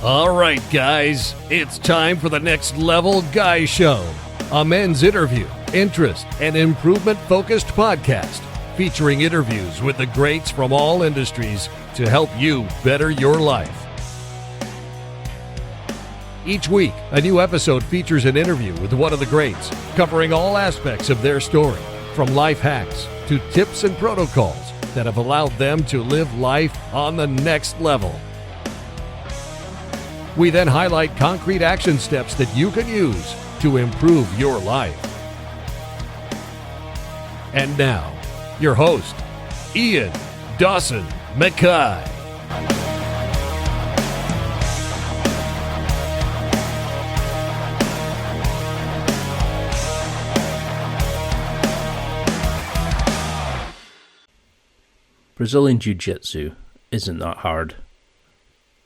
All right, guys, it's time for the Next Level Guy Show, a men's interview, interest, and improvement-focused podcast featuring interviews with the greats from all industries to help you better your life. Each week, a new episode features an interview with one of the greats, covering all aspects of their story, from life hacks to tips and protocols that have allowed them to live life on the next level. We then highlight concrete action steps that you can use to improve your life. And now, your host, Ian Dawson Mackay. Brazilian Jiu-Jitsu isn't that hard.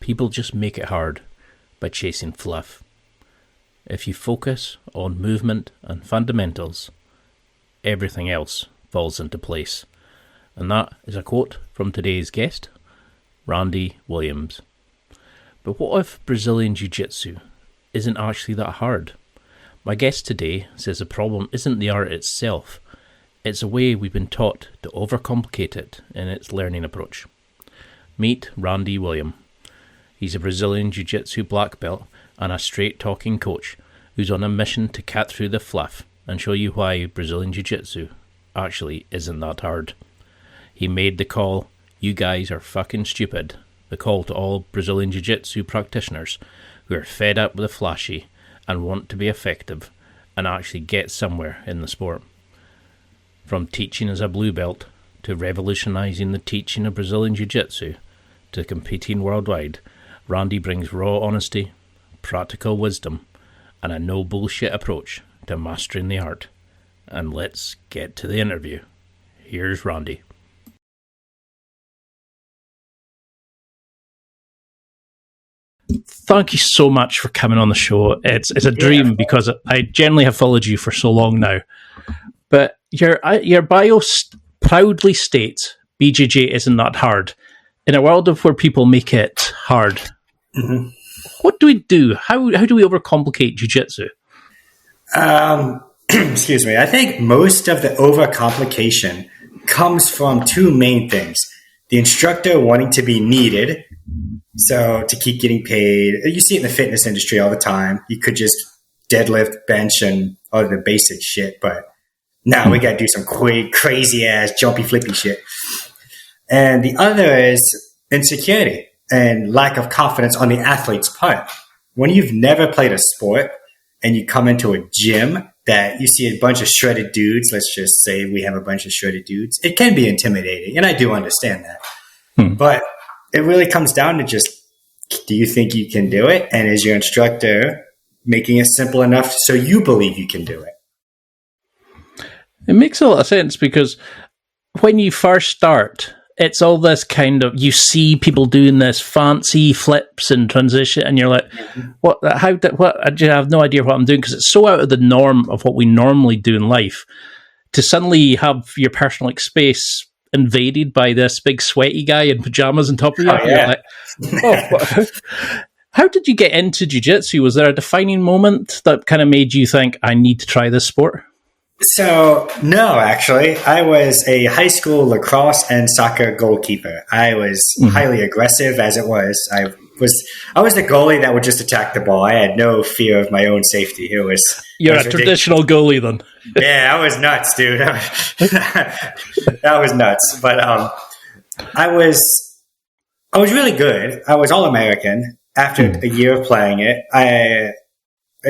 People just make it hard by chasing fluff. If you focus on movement and fundamentals, everything else falls into place. And that is a quote from today's guest, Randy Williams. But what if Brazilian Jiu-Jitsu isn't actually that hard? My guest today says the problem isn't the art itself, it's a way we've been taught to overcomplicate it in its learning approach. Meet Randy Williams. He's a Brazilian Jiu-Jitsu black belt and a straight-talking coach who's on a mission to cut through the fluff and show you why Brazilian Jiu-Jitsu actually isn't that hard. He made the call, "You guys are fucking stupid," the call to all Brazilian Jiu-Jitsu practitioners who are fed up with the flashy and want to be effective and actually get somewhere in the sport. From teaching as a blue belt to revolutionizing the teaching of Brazilian Jiu-Jitsu to competing worldwide, Randy brings raw honesty, practical wisdom, and a no bullshit approach to mastering the art. And let's get to the interview. Here's Randy. Thank you so much for coming on the show. It's a dream because I generally have followed you for so long now. But your bio proudly states BJJ isn't that hard. In a world of where people make it hard, what do we do? How do we overcomplicate jiu-jitsu? Excuse me. I think most of the overcomplication comes from two main things. The instructor wanting to be needed, so to keep getting paid. You see it in the fitness industry all the time. You could just deadlift, bench, and all the basic shit, but now we got to do some crazy-ass, jumpy, flippy shit. And the other is insecurity and lack of confidence on the athlete's part. When you've never played a sport and you come into a gym that you see a bunch of shredded dudes, let's just say we have a bunch of shredded dudes, it can be intimidating, and I do understand that. But it really comes down to just, do you think you can do it? And is your instructor making it simple enough so you believe you can do it? It makes a lot of sense because when you first start, it's all this kind of, you see people doing this fancy flips and transition, and you're like, what? I have no idea what I'm doing because it's so out of the norm of what we normally do in life. To suddenly have your personal space invaded by this big sweaty guy in pajamas on top of you, you're like, oh, how did you get into jiu-jitsu? Was there a defining moment that kind of made you think, I need to try this sport? So, no, actually. I was a high school lacrosse and soccer goalkeeper. I was highly aggressive as it was. I was the goalie that would just attack the ball. I had no fear of my own safety. You're a traditional goalie then. Yeah, I was nuts, dude. That was nuts. But I was really good. I was All-American. After a year of playing it, I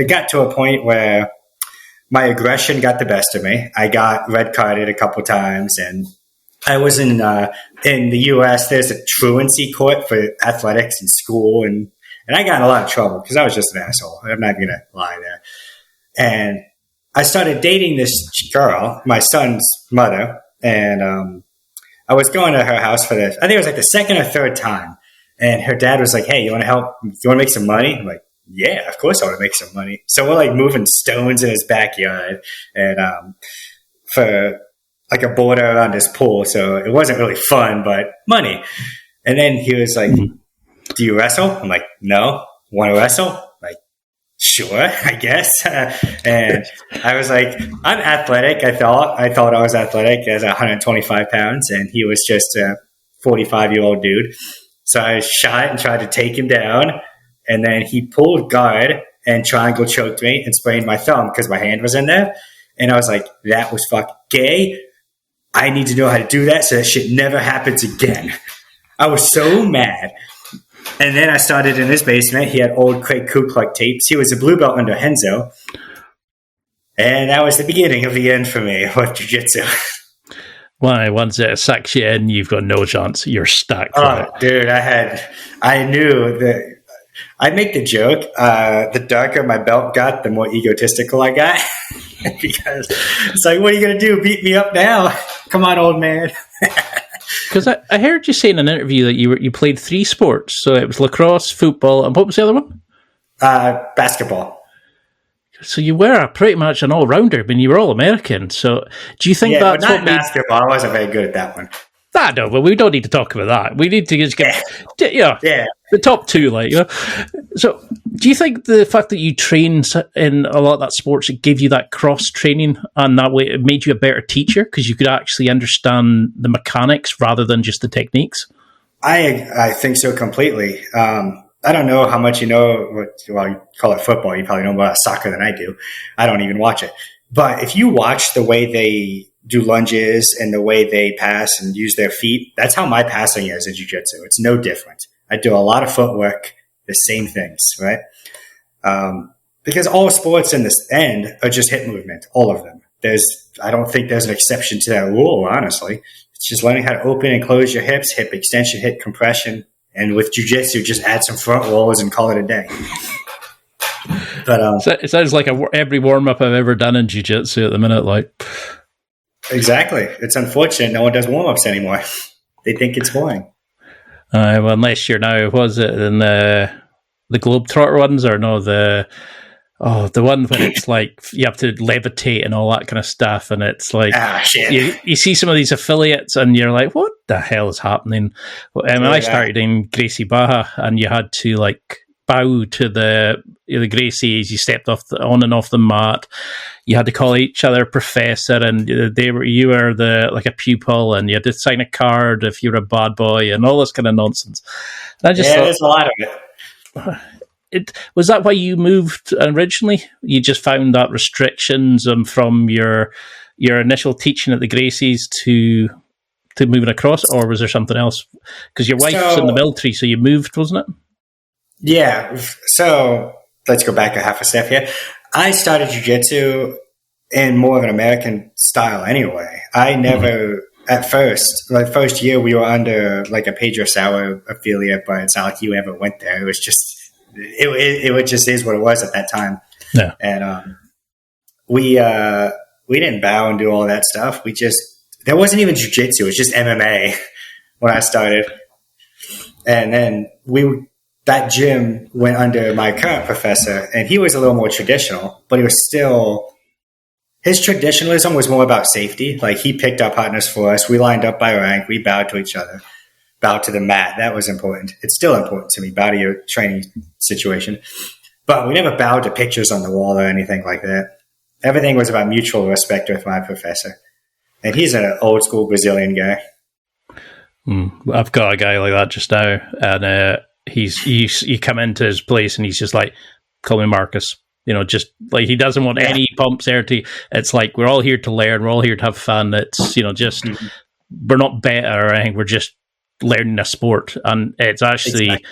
got to a point where my aggression got the best of me. I got red carded a couple times, and I was in the U.S. There's a truancy court for athletics in school, and I got in a lot of trouble because I was just an asshole. I'm not going to lie there. And I started dating this girl, my son's mother, and I was going to her house for this. I think it was like the second or third time, and her dad was like, "Hey, you want to help? You want to make some money?" I'm like, yeah, of course I want to make some money. So we're like moving stones in his backyard and for like a border around his pool. So it wasn't really fun, but money. And then he was like, do you wrestle? I'm like, no. want to wrestle? Like, sure, I guess. And I was like, I'm athletic. I thought I was athletic as 125 pounds, and he was just a 45-year-old dude. So I shot and tried to take him down, and then he pulled guard and triangle choked me and sprained my thumb because my hand was in there. And I was like, that was fucking gay. I need to know how to do that so that shit never happens again. I was so mad. And then I started in his basement. He had old Craig Kukluk tapes. He was a blue belt under Henzo. And that was the beginning of the end for me with jiu-jitsu. Why? Once it sucks you in, you've got no chance. You're stuck. Oh, dude, I knew that. I make the joke, the darker my belt got, the more egotistical I got. Because it's like, what are you going to do? Beat me up now? Come on, old man. Because I heard you say in an interview that you played 3 sports. So it was lacrosse, football, and what was the other one? Basketball. So you were pretty much an all-rounder. I mean, you were all-American. So do you think that's what made... basketball. I wasn't very good at that one. No, but we don't need to talk about that. We need to just get, the top 2, like, you know. So, do you think the fact that you trained in a lot of that sports, it gave you that cross training, and that way it made you a better teacher because you could actually understand the mechanics rather than just the techniques? I think so completely. I don't know how much you know. Well, you call it football. You probably know more about soccer than I do. I don't even watch it. But if you watch the way they do lunges and the way they pass and use their feet, that's how my passing is in jiu-jitsu. It's no different. I do a lot of footwork, the same things, right? Because all sports in this end are just hip movement, all of them. I don't think there's an exception to that rule, honestly. It's just learning how to open and close your hips, hip extension, hip compression, and with jiu-jitsu, just add some front rolls and call it a day. But it sounds like every warm-up I've ever done in jiu-jitsu at the minute, like... Exactly. It's unfortunate no one does warm-ups anymore. They think it's boring. Well, unless you're now, was it in the Globetrotter ones, or no, the one where it's like you have to levitate and all that kind of stuff, and it's like you see some of these affiliates and you're like, what the hell is happening? I started in Gracie Barra, and you had to like bow to the Gracies. You stepped on and off the mat. You had to call each other professor, and you were like a pupil, and you had to sign a card if you're a bad boy, and all this kind of nonsense. And I just thought, there's a lot of it. Was that why you moved originally? You just found that restrictions from your initial teaching at the Gracies to moving across, or was there something else? Because your wife's in the military, so you moved, wasn't it? Yeah. So let's go back a half a step here. I started jiu-jitsu in more of an American style anyway. I never, at first, like first year, we were under like a Pedro Sauer affiliate, but it's not like you ever went there. It was just, it just is what it was at that time. Yeah. And we didn't bow and do all that stuff. There wasn't even jiu-jitsu. It was just MMA when I started. And then that gym went under my current professor, and he was a little more traditional, but he was still, his traditionalism was more about safety. Like, he picked our partners for us. We lined up by rank. We bowed to each other, bowed to the mat. That was important. It's still important to me, bow to your training situation. But we never bowed to pictures on the wall or anything like that. Everything was about mutual respect with my professor. And he's an old school Brazilian guy. I've got a guy like that just now, and you come into his place and he's just like, call me Marcus. You know, just like, he doesn't want any pumps there. It's like, we're all here to learn. We're all here to have fun. It's, just, we're not better or anything. We're just learning a sport. And it's actually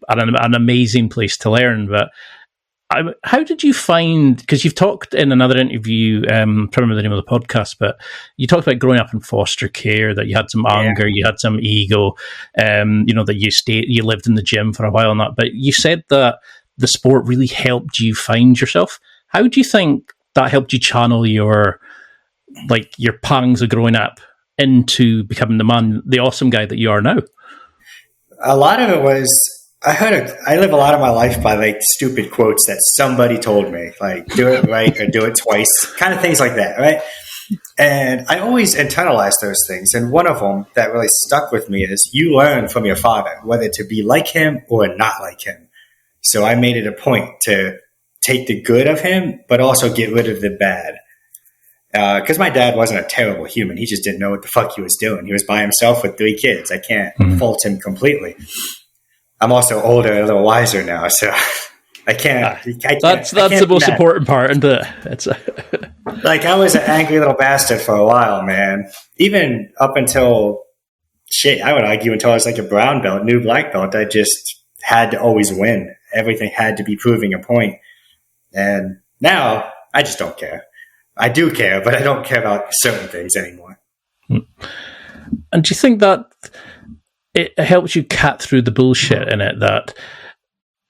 an amazing place to learn. But how did you find, because you've talked in another interview, I can't remember the name of the podcast, but you talked about growing up in foster care, that you had some anger, you had some ego, that you lived in the gym for a while and that, but you said that the sport really helped you find yourself. How do you think that helped you channel your pangs of growing up into becoming the awesome guy that you are now? A lot of it was, I live a lot of my life by like stupid quotes that somebody told me, like do it right or do it twice, kind of things like that, right? And I always internalized those things. And one of them that really stuck with me is, you learn from your father, whether to be like him or not like him. So I made it a point to take the good of him, but also get rid of the bad. Because my dad wasn't a terrible human. He just didn't know what the fuck he was doing. He was by himself with 3 kids. I can't fault him completely. I'm also older and a little wiser now, so I can't. That's the most important part, isn't it? It's like, I was an angry little bastard for a while, man. Even up until, I would argue until I was like a brown belt, new black belt, I just had to always win. Everything had to be proving a point. And now I just don't care. I do care, but I don't care about certain things anymore. And do you think that it helps you cut through the bullshit in it, that,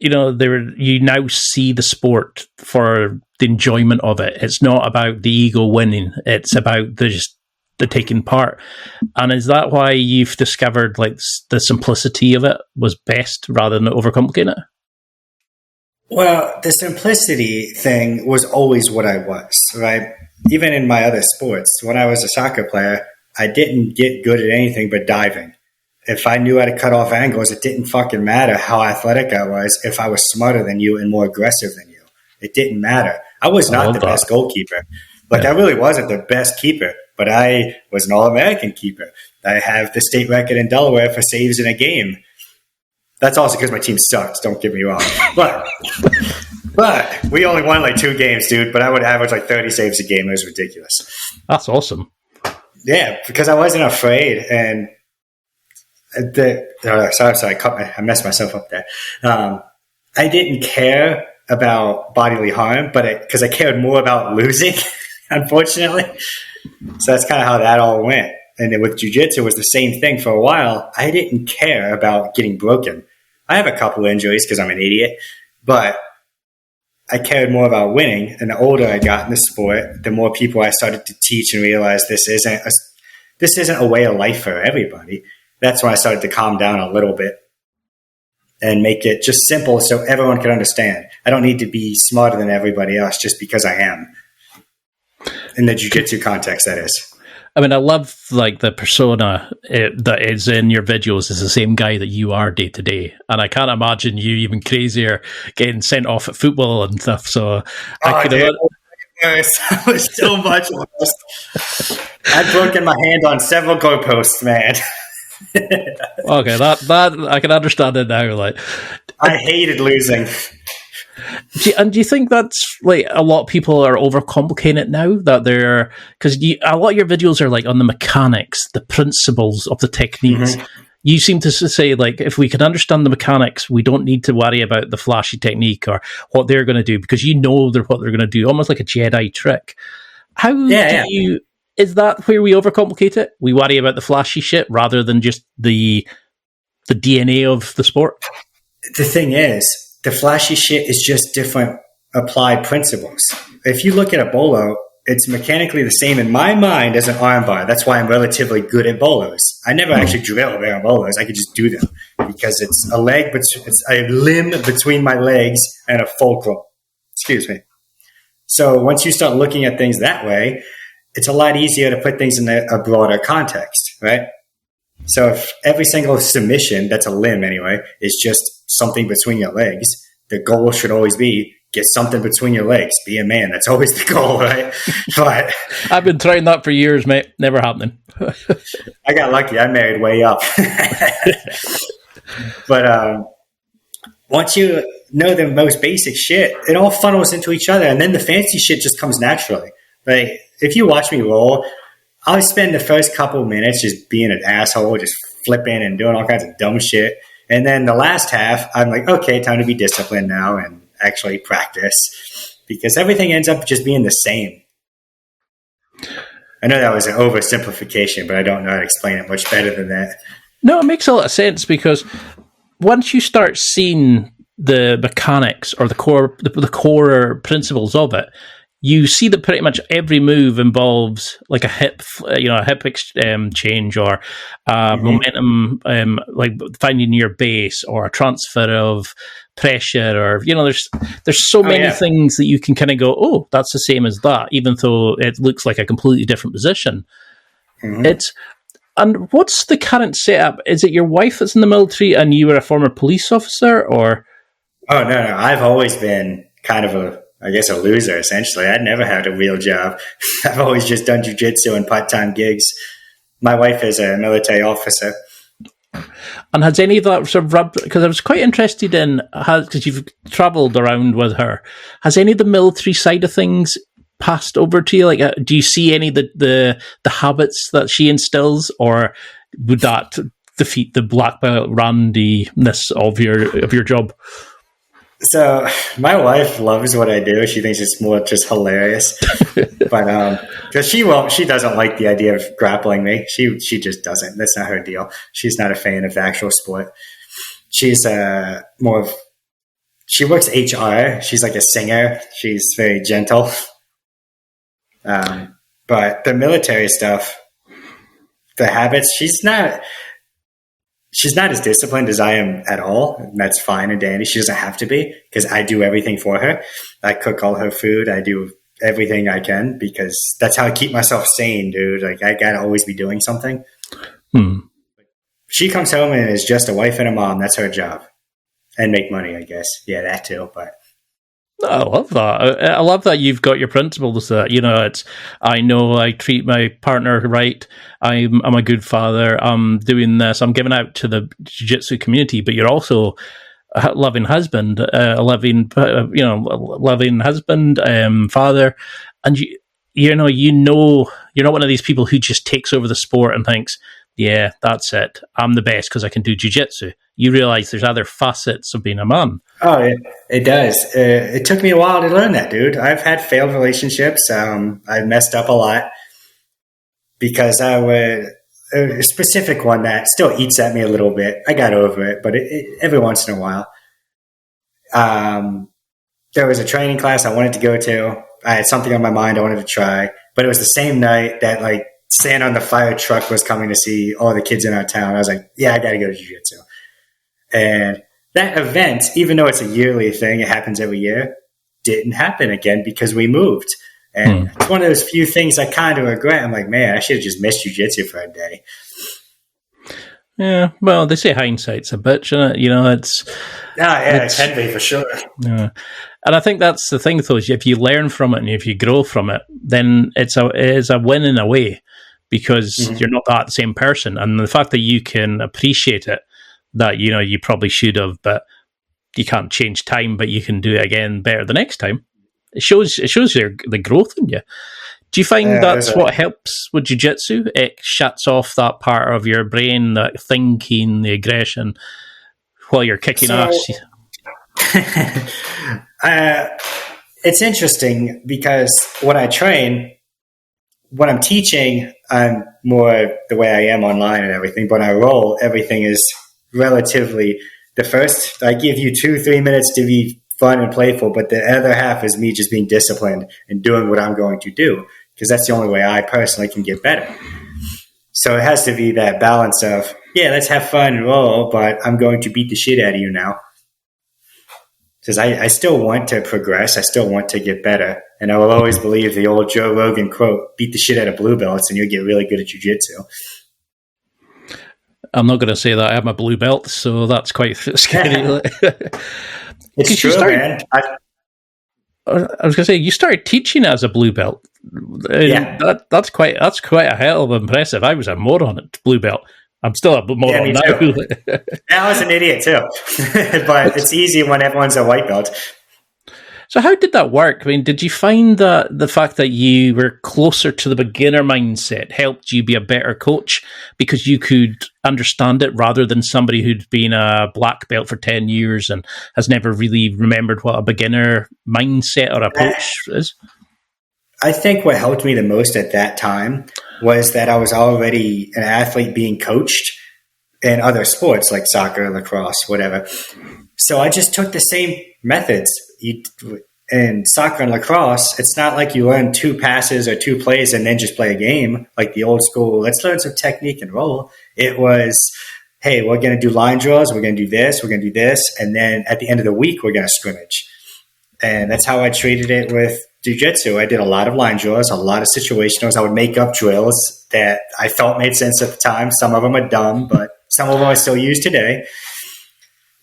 you know, you now see the sport for the enjoyment of it? It's not about the ego winning. It's about the taking part. And is that why you've discovered like the simplicity of it was best rather than overcomplicating it? Well, the simplicity thing was always what I was, right? Even in my other sports, when I was a soccer player, I didn't get good at anything but diving. If I knew how to cut off angles, it didn't fucking matter how athletic I was if I was smarter than you and more aggressive than you. It didn't matter. I was not the best goalkeeper. I really wasn't the best keeper, but I was an All-American keeper. I have the state record in Delaware for saves in a game. That's also because my team sucks, don't get me wrong. But we only won like 2 games, dude. But I would average like 30 saves a game. It was ridiculous. That's awesome. Yeah, because I wasn't afraid. And sorry, I messed myself up there. I didn't care about bodily harm, but because I cared more about losing, unfortunately. So that's kind of how that all went. And then with jiu-jitsu, it was the same thing for a while. I didn't care about getting broken. I have a couple injuries because I'm an idiot, but I cared more about winning. And the older I got in the sport, the more people I started to teach and realize this isn't a way of life for everybody. That's when I started to calm down a little bit and make it just simple so everyone can understand. I don't need to be smarter than everybody else just because I am. In the jiu-jitsu context, that is. I mean, I love like the persona that is in your videos is the same guy that you are day to day, and I can't imagine you even crazier getting sent off at football and stuff. So I was so much worse. I've broken my hand on several goalposts, man. Okay, that I can understand it now. Like, I hated losing. Do you think that's like a lot of people are overcomplicating it now? That they're because a lot of your videos are like on the mechanics, the principles of the techniques. Mm-hmm. You seem to say like if we can understand the mechanics, we don't need to worry about the flashy technique or what they're going to do because you know what they're going to do, almost like a Jedi trick. How do you? Is that where we overcomplicate it? We worry about the flashy shit rather than just the DNA of the sport. The thing is, the flashy shit is just different applied principles. If you look at a bolo, it's mechanically the same in my mind as an armbar. That's why I'm relatively good at bolos. I never actually drill very bolos. I could just do them because it's a limb between my legs and a fulcrum. Excuse me. So once you start looking at things that way, it's a lot easier to put things in a broader context, right? So if every single submission, that's a limb anyway, is just something between your legs, the goal should always be get something between your legs. Be a man. That's always the goal, right? But I've been trying that for years, mate. Never happening. I got lucky. I married way up. But once you know the most basic shit, it all funnels into each other, and then the fancy shit just comes naturally. Like if you watch me roll, I'll spend the first couple of minutes just being an asshole, just flipping and doing all kinds of dumb shit. And then the last half, I'm like, okay, time to be disciplined now and actually practice because everything ends up just being the same. I know that was an oversimplification, but I don't know how to explain it much better than that. No, it makes a lot of sense because once you start seeing the mechanics or the core principles of it, you see that pretty much every move involves like a hip change or momentum, like finding your base or a transfer of pressure, or there's so many things that you can kind of go, oh, that's the same as that, even though it looks like a completely different position. Mm-hmm. And what's the current setup? Is it your wife that's in the military and you were a former police officer, or? Oh, no. I've always been kind of a loser, essentially. I'd never had a real job. I've always just done jiu-jitsu and part-time gigs. My wife is a military officer. And has any of that sort of rubbed, because I was quite interested in, because you've travelled around with her, has any of the military side of things passed over to you? Like, do you see any of the habits that she instills, or would that defeat the black belt randiness of your job? So my wife loves what I do. She thinks it's more just hilarious, but because she doesn't like the idea of grappling me. She just doesn't. That's not her deal. She's not a fan of the actual sport. She's she works HR. She's like a singer. She's very gentle. But the military stuff, the habits, she's not as disciplined as I am at all. And that's fine and dandy. She doesn't have to be, because I do everything for her. I cook all her food. I do everything I can, because that's how I keep myself sane, dude. Like, I gotta always be doing something. She comes home and is just a wife and a mom. That's her job. And make money, I guess. Yeah, that too. But I love that. I love that you've got your principles. That I know I treat my partner right. I'm a good father. I'm doing this. I'm giving out to the jiu-jitsu community. But you're also a loving husband, loving husband, father, and you're not one of these people who just takes over the sport and thinks, yeah, that's it. I'm the best because I can do jiu-jitsu. You realize there's other facets of being a man. Oh, it does. It took me a while to learn that, dude. I've had failed relationships. I've messed up a lot because a specific one that still eats at me a little bit. I got over it, but every once in a while. There was a training class I wanted to go to. I had something on my mind I wanted to try, but it was the same night that, like, Santa on the fire truck was coming to see all the kids in our town. I was like, yeah, I got to go to jiu-jitsu. And that event, even though it's a yearly thing, it happens every year, didn't happen again because we moved. And it's one of those few things I kind of regret. I'm like, man, I should have just missed jiu-jitsu for a day. Yeah, well, they say hindsight's a bitch, isn't it? It can be for sure. Yeah. And I think that's the thing, though, is if you learn from it and if you grow from it, then it is a win in a way, because you're not that same person. And the fact that you can appreciate it, that, you probably should have, but you can't change time, but you can do it again better the next time. It shows the growth in you. Do you find that's what helps with jiu-jitsu? It shuts off that part of your brain, that thinking, the aggression, while you're kicking ass. It's interesting because when I train, when I'm teaching, I'm more the way I am online and everything, but when I roll, everything is relatively the first. I give you 2-3 minutes to be fun and playful, but the other half is me just being disciplined and doing what I'm going to do, because that's the only way I personally can get better. So it has to be that balance of, yeah, let's have fun and roll, but I'm going to beat the shit out of you now. Because I still want to progress. I still want to get better. And I will always believe the old Joe Rogan quote, beat the shit out of blue belts and you'll get really good at jiu-jitsu. I'm not going to say that I have my blue belt, so that's quite scary. It's true, man. I was going to say, you started teaching as a blue belt. Yeah. That's quite a hell of impressive. I was a moron at blue belt. I'm still a moron now. I was an idiot too. But it's easy when everyone's a white belt. So how did that work? I mean, did you find that the fact that you were closer to the beginner mindset helped you be a better coach because you could understand it rather than somebody who'd been a black belt for 10 years and has never really remembered what a beginner mindset or approach is? I think what helped me the most at that time was that I was already an athlete being coached in other sports like soccer, lacrosse, whatever. So I just took the same methods. In soccer and lacrosse, it's not like you learn 2 passes or 2 plays and then just play a game like the old school. Let's learn some technique and roll. It was, hey, we're going to do line draws. We're going to do this. We're going to do this. And then at the end of the week, we're going to scrimmage. And that's how I treated it with jiu-jitsu. I did a lot of line draws, a lot of situationals. I would make up drills that I felt made sense at the time. Some of them are dumb, but some of them I still use today.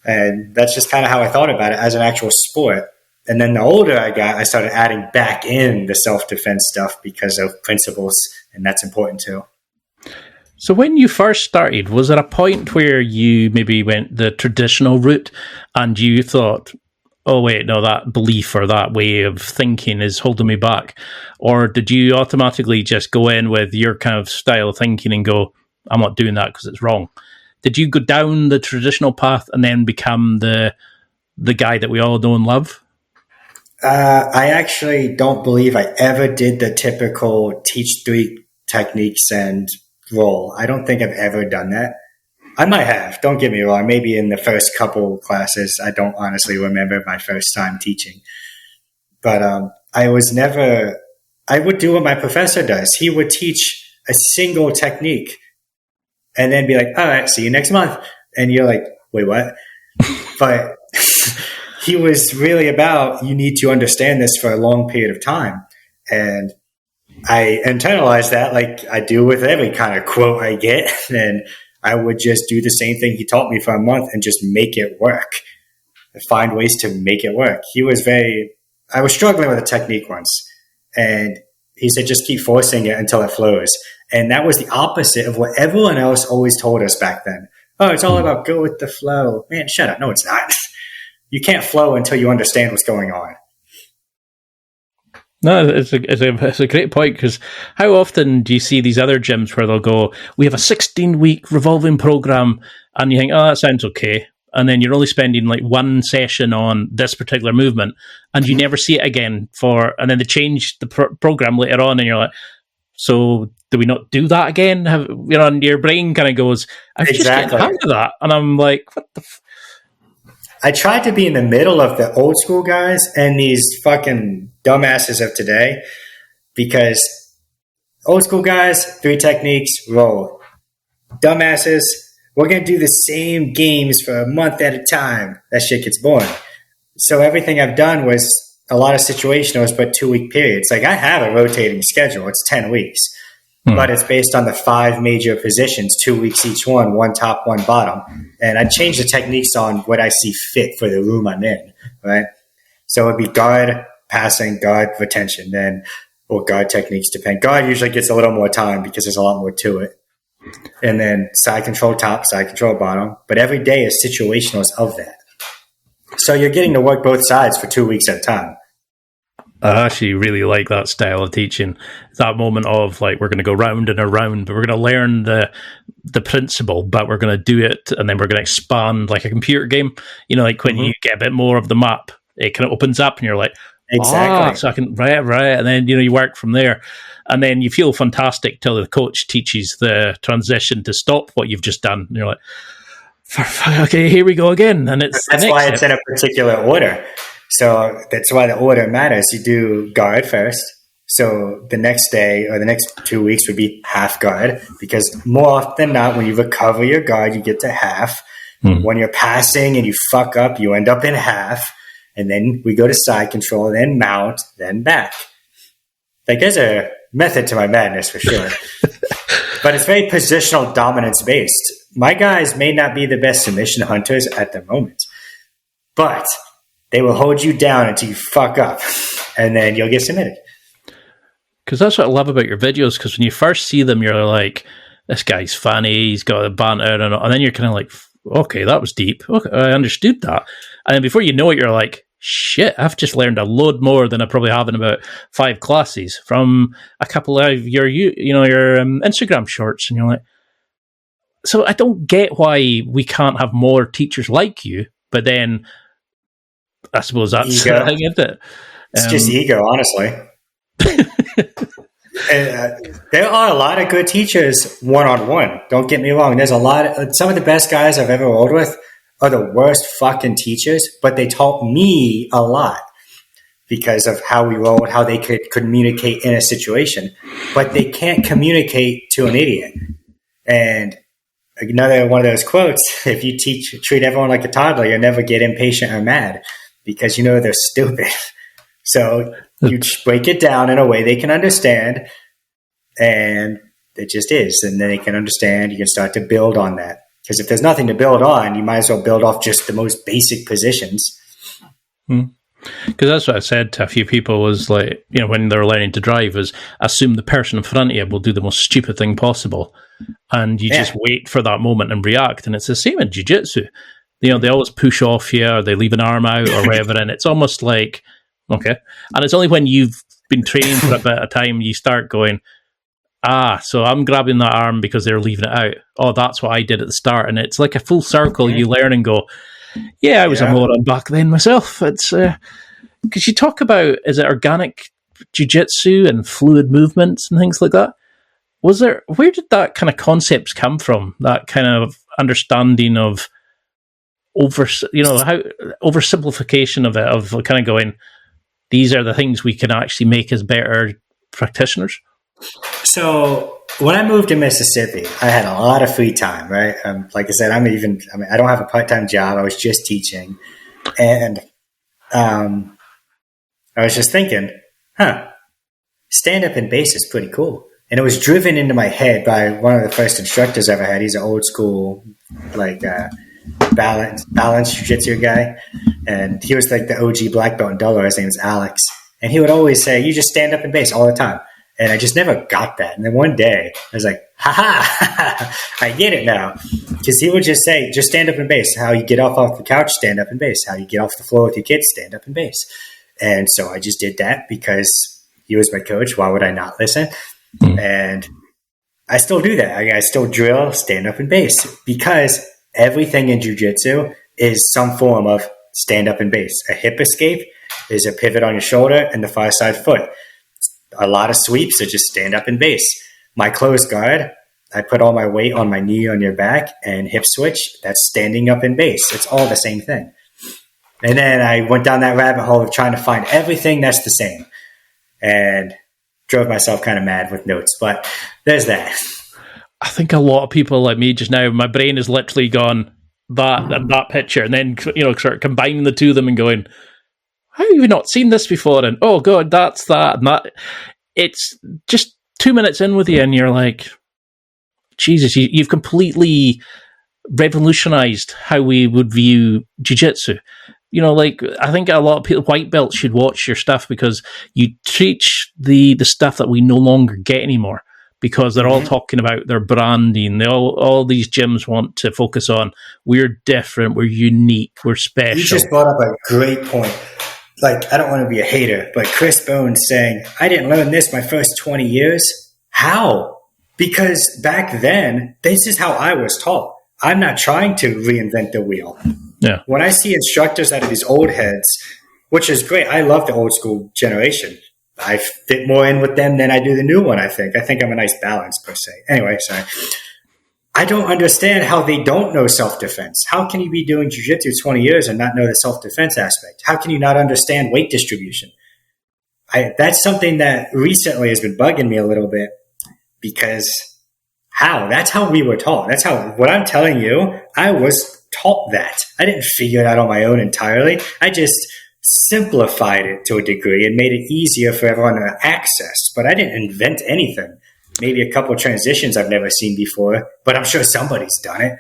And that's just kind of how I thought about it as an actual sport. And then the older I got, I started adding back in the self-defense stuff because of principles, and that's important too. So when you first started, was there a point where you maybe went the traditional route and you thought, oh, wait, no, that belief or that way of thinking is holding me back? Or did you automatically just go in with your kind of style of thinking and go, I'm not doing that because it's wrong? Did you go down the traditional path and then become the guy that we all know and love? I actually don't believe I ever did the typical teach 3 techniques and roll. I don't think I've ever done that. I might have, don't get me wrong. Maybe in the first couple classes. I don't honestly remember my first time teaching. But I would do what my professor does. He would teach a single technique and then be like, all right, see you next month. And you're like, wait, what? But he was really about, you need to understand this for a long period of time. And I internalized that like I do with every kind of quote I get. And I would just do the same thing he taught me for a month and just make it work. Find ways to make it work. I was struggling with a technique once. And he said, just keep forcing it until it flows. And that was the opposite of what everyone else always told us back then. Oh, it's all about go with the flow. Man, shut up. No, it's not. You can't flow until you understand what's going on. No, it's a great point, because how often do you see these other gyms where they'll go, we have a 16-week revolving program, and you think, oh, that sounds okay. And then you're only spending like one session on this particular movement, and you never see it again and then they change the program later on, and you're like, so do we not do that again? And your brain kind of goes, I'm just getting the hang of that. And I'm like, what the I tried to be in the middle of the old school guys and these fucking dumbasses of today, because old school guys, 3 techniques, roll. Dumbasses, we're going to do the same games for a month at a time. That shit gets boring. So everything I've done was a lot of situationals, but 2-week periods. Like I have a rotating schedule. It's 10 weeks. But it's based on the 5 major positions, 2 weeks each one top, one bottom. And I change the techniques on what I see fit for the room I'm in, right? So it'd be guard, passing, guard, retention, or guard techniques depend. Guard usually gets a little more time because there's a lot more to it. And then side control top, side control bottom. But every day is situationals of that. So you're getting to work both sides for 2 weeks at a time. I actually really like that style of teaching. That moment of like, we're going to go round and around, but we're going to learn the principle, but we're going to do it, and then we're going to expand like a computer game. Like when you get a bit more of the map, it kind of opens up, and you're like, exactly. So I can right, and then you work from there, and then you feel fantastic till the coach teaches the transition to stop what you've just done, and you're like, okay, here we go again, and that's why it's in a particular order. So that's why the order matters. You do guard first. So the next day or the next 2 weeks would be half guard, because more often than not, when you recover your guard, you get to half. When you're passing and you fuck up, you end up in half. And then we go to side control, then mount, then back. Like there's a method to my madness for sure. But it's very positional dominance based. My guys may not be the best submission hunters at the moment, but they will hold you down until you fuck up, and then you'll get submitted. Because that's what I love about your videos, because when you first see them, you're like, this guy's funny, he's got a banter, and then you're kind of like, okay, that was deep. Okay, I understood that. And then before you know it, you're like, shit, I've just learned a load more than I probably have in about 5 classes from a couple of your Instagram shorts. And you're like, so I don't get why we can't have more teachers like you, but then I suppose that's the thing, isn't it? It's just ego, honestly. There are a lot of good teachers one-on-one. Don't get me wrong. There's some of the best guys I've ever rolled with are the worst fucking teachers, but they taught me a lot because of how we rolled, how they could communicate in a situation. But they can't communicate to an idiot. And another one of those quotes, if you treat everyone like a toddler, you'll never get impatient or mad, because they're stupid. So you break it down in a way they can understand, and it just is. And then they can understand. You can start to build on that. Because if there's nothing to build on, you might as well build off just the most basic positions. Because that's what I said to a few people was like, when they're learning to drive, is assume the person in front of you will do the most stupid thing possible. And you just wait for that moment and react. And it's the same in jiu-jitsu. They always push off you, or they leave an arm out or whatever. And it's almost like, okay. And it's only when you've been training for a bit of time, you start going, so I'm grabbing that arm because they're leaving it out. Oh, that's what I did at the start. And it's like a full circle. You learn and go, I was a moron back then myself. It's because you talk about, is it organic jiu-jitsu and fluid movements and things like that? Where did that kind of concepts come from? That kind of understanding of oversimplification of it, of kind of going, these are the things we can actually make as better practitioners. So when I moved to Mississippi, I had a lot of free time, right? Like I said, I don't have a part-time job. I was just teaching. And I was just thinking, stand-up and bass is pretty cool. And it was driven into my head by one of the first instructors I ever had. He's an old school, balance jiu-jitsu guy. And he was like the OG black belt in Delaware. His name is Alex. And he would always say, you just stand up and bass all the time. And I just never got that. And then one day I was like, I get it now. Because he would just say, just stand up and bass. How you get off the couch, stand up and bass. How you get off the floor with your kids, stand up and bass. And so I just did that because he was my coach. Why would I not listen? And I still do that. I still drill, stand up and bass, because everything in jiu-jitsu is some form of stand up and bass. A hip escape is a pivot on your shoulder and the far side foot. A lot of sweeps are just stand up and bass. My closed guard, I put all my weight on my knee on your back, and hip switch, that's standing up and bass. It's all the same thing. And then I went down that rabbit hole of trying to find everything that's the same, and drove myself kind of mad with notes. But there's that. I think a lot of people like me just now, my brain has literally gone that picture, and then sort of combining the two of them and going, how have you not seen this before? And oh god, that's that and that. It's just 2 minutes in with you, and you're like, Jesus, you've completely revolutionized how we would view jiu-jitsu. I think a lot of people, white belts, should watch your stuff, because you teach the stuff that we no longer get anymore, because they're all talking about their branding. All these gyms want to focus on, we're different, we're unique, we're special. You just brought up a great point. I don't want to be a hater, but Chris Bones saying, I didn't learn this my first 20 years. How? Because back then, this is how I was taught. I'm not trying to reinvent the wheel. Yeah. When I see instructors out of these old heads, which is great. I love the old school generation. I fit more in with them than I do the new one, I think. I think I'm a nice balance, per se. Anyway, sorry. I don't understand how they don't know self-defense. How can you be doing jiu-jitsu 20 years and not know the self-defense aspect? How can you not understand weight distribution? That's something that recently has been bugging me a little bit, because how? That's how we were taught. That's how, what I'm telling you, I was taught that. I didn't figure it out on my own entirely. I just simplified it to a degree and made it easier for everyone to access. But I didn't invent anything. Maybe a couple of transitions I've never seen before, but I'm sure somebody's done it.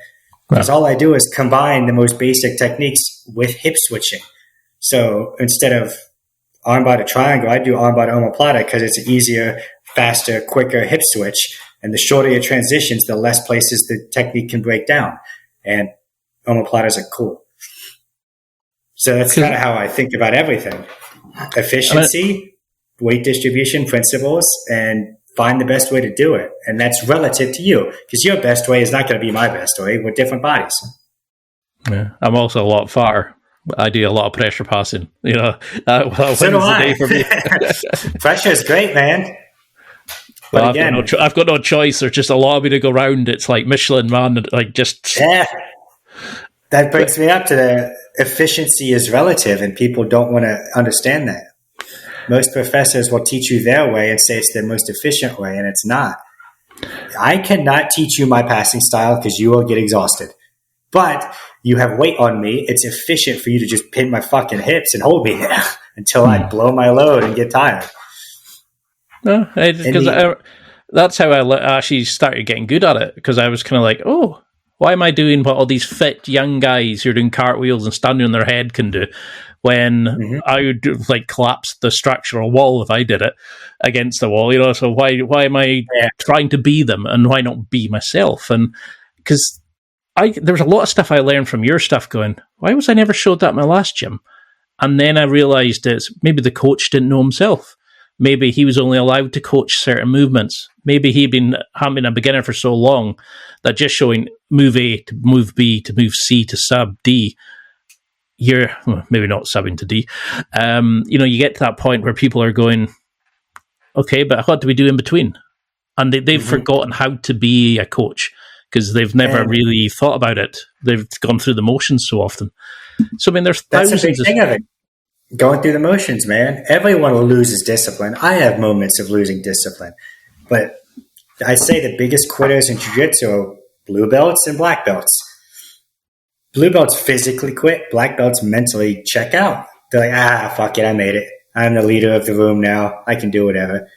Because all I do is combine the most basic techniques with hip switching. So instead of armbar to triangle, I do armbar to omoplata, because it's an easier, faster, quicker hip switch. And the shorter your transitions, the less places the technique can break down. And omoplatas are cool. So that's kind of how I think about everything. Efficiency, weight distribution principles, and find the best way to do it. And that's relative to you, because your best way is not going to be my best way. We're different bodies. Yeah, I'm also a lot fatter. I do a lot of pressure passing. So do I. For me. Pressure is great, man. But again, I've got no choice. There's just a lot of me to go round. It's like Michelin, man. Yeah. That brings me up to the efficiency is relative, and people don't want to understand that. Most professors will teach you their way and say it's the most efficient way, and it's not. I cannot teach you my passing style because you will get exhausted. But you have weight on me. It's efficient for you to just pin my fucking hips and hold me there until I blow my load and get tired. No, because that's how I actually started getting good at it, because I was kind of like, oh, Why am I doing what all these fit young guys who are doing cartwheels and standing on their head can do when I would like collapse the structural wall if I did it against the wall? So why am I trying to be them, and why not be myself? And because there was a lot of stuff I learned from your stuff going, why was I never showed that in my last gym? And then I realized it's maybe the coach didn't know himself. Maybe he was only allowed to coach certain movements. Maybe he'd been having a beginner for so long that just showing move A to move B to move C to sub D, maybe not subbing to D. You get to that point where people are going, okay, but what do we do in between? And they've forgotten how to be a coach because they've never really thought about it. They've gone through the motions so often. So, I mean, there's thousands. That's a big thing of it. Going through the motions, man. Everyone loses discipline. I have moments of losing discipline. But I say the biggest quitters in jiu-jitsu are blue belts and black belts. Blue belts physically quit. Black belts mentally check out. They're like, fuck it, I made it. I'm the leader of the room now. I can do whatever.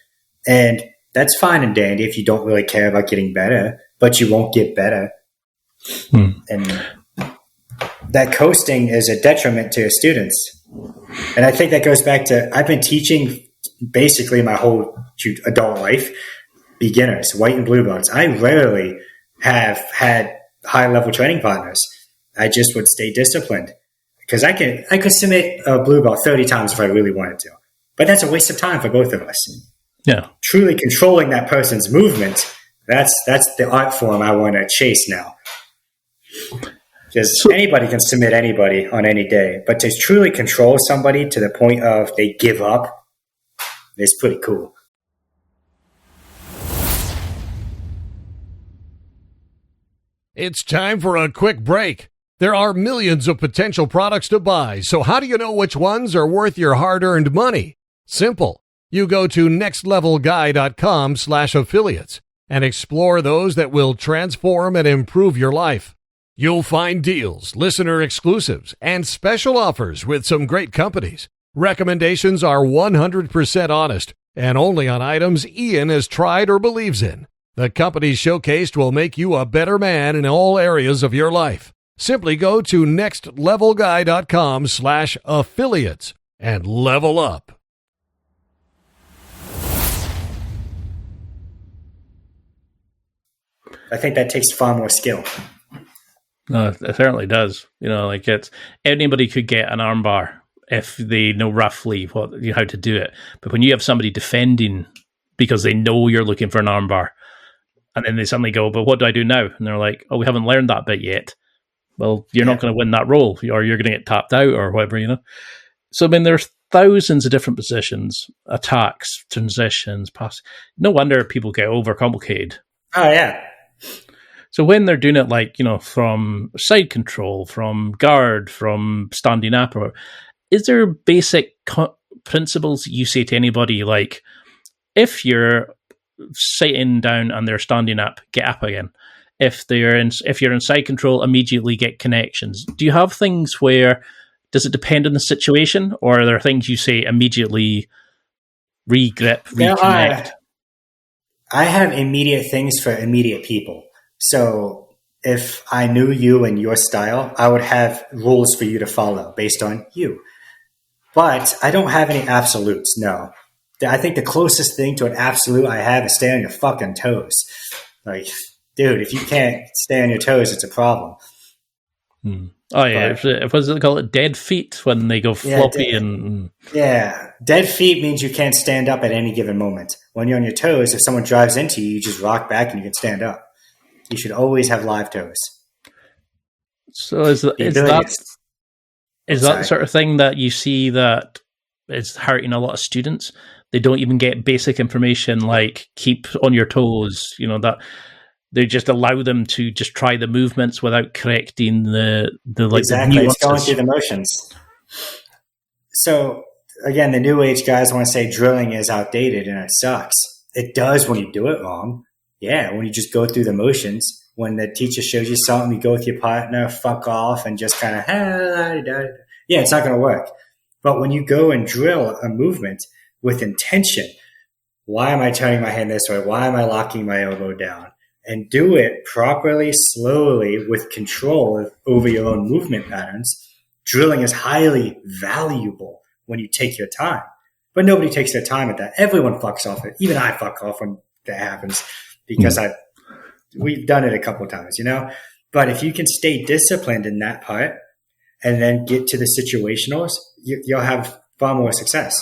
And that's fine and dandy if you don't really care about getting better, but you won't get better. And that coasting is a detriment to your students. And I think that goes back to, I've been teaching basically my whole adult life, beginners, white and blue belts. I rarely have had high-level training partners. I just would stay disciplined because I could submit a blue belt 30 times if I really wanted to. But that's a waste of time for both of us. Yeah. Truly controlling that person's movement, that's the art form I want to chase now. Because anybody can submit anybody on any day, but to truly control somebody to the point of they give up is pretty cool. It's time for a quick break. There are millions of potential products to buy, so how do you know which ones are worth your hard-earned money? Simple. You go to nextlevelguy.com/affiliates and explore those that will transform and improve your life. You'll find deals, listener exclusives, and special offers with some great companies. Recommendations are 100% honest and only on items Ian has tried or believes in. The companies showcased will make you a better man in all areas of your life. Simply go to nextlevelguy.com/affiliates and level up. I think that takes far more skill. No, it certainly does. It's anybody could get an armbar if they know roughly how to do it. But when you have somebody defending because they know you're looking for an armbar, and then they suddenly go, but what do I do now? And they're like, oh, we haven't learned that bit yet. Well, you're not going to win that roll, or you're going to get tapped out or whatever, So, I mean, there's thousands of different positions, attacks, transitions, pass. No wonder people get overcomplicated. Oh, yeah. So when they're doing it from side control, from guard, from standing up, is there basic principles you say to anybody like, if you're sitting down and they're standing up, get up again. If you're in side control, immediately get connections. Do you have things where, does it depend on the situation, or are there things you say immediately re-grip, reconnect? I have immediate things for immediate people. So if I knew you and your style, I would have rules for you to follow based on you. But I don't have any absolutes, no. I think the closest thing to an absolute I have is stay on your fucking toes. Like, dude, if you can't stay on your toes, it's a problem. Oh, yeah. What does it call it? Dead feet when they go floppy Yeah. Dead feet means you can't stand up at any given moment. When you're on your toes, if someone drives into you, you just rock back and you can stand up. You should always have live toes. So is that the sort of thing that you see that is hurting a lot of students? They don't even get basic information like keep on your toes, that they just allow them to just try the movements without correcting the exactly. The it's going through the motions. So again, the new age guys want to say drilling is outdated and it sucks. It does when you do it wrong. Yeah, when you just go through the motions. When the teacher shows you something, you go with your partner, fuck off, and just kind of, yeah, it's not going to work. But when you go and drill a movement with intention, why am I turning my hand this way? Why am I locking my elbow down? and do it properly, slowly, with control over your own movement patterns, drilling is highly valuable when you take your time. But nobody takes their time at that. Everyone fucks off it. Even I fuck off when that happens because we've done it a couple of times, But if you can stay disciplined in that part and then get to the situationals, you'll have far more success.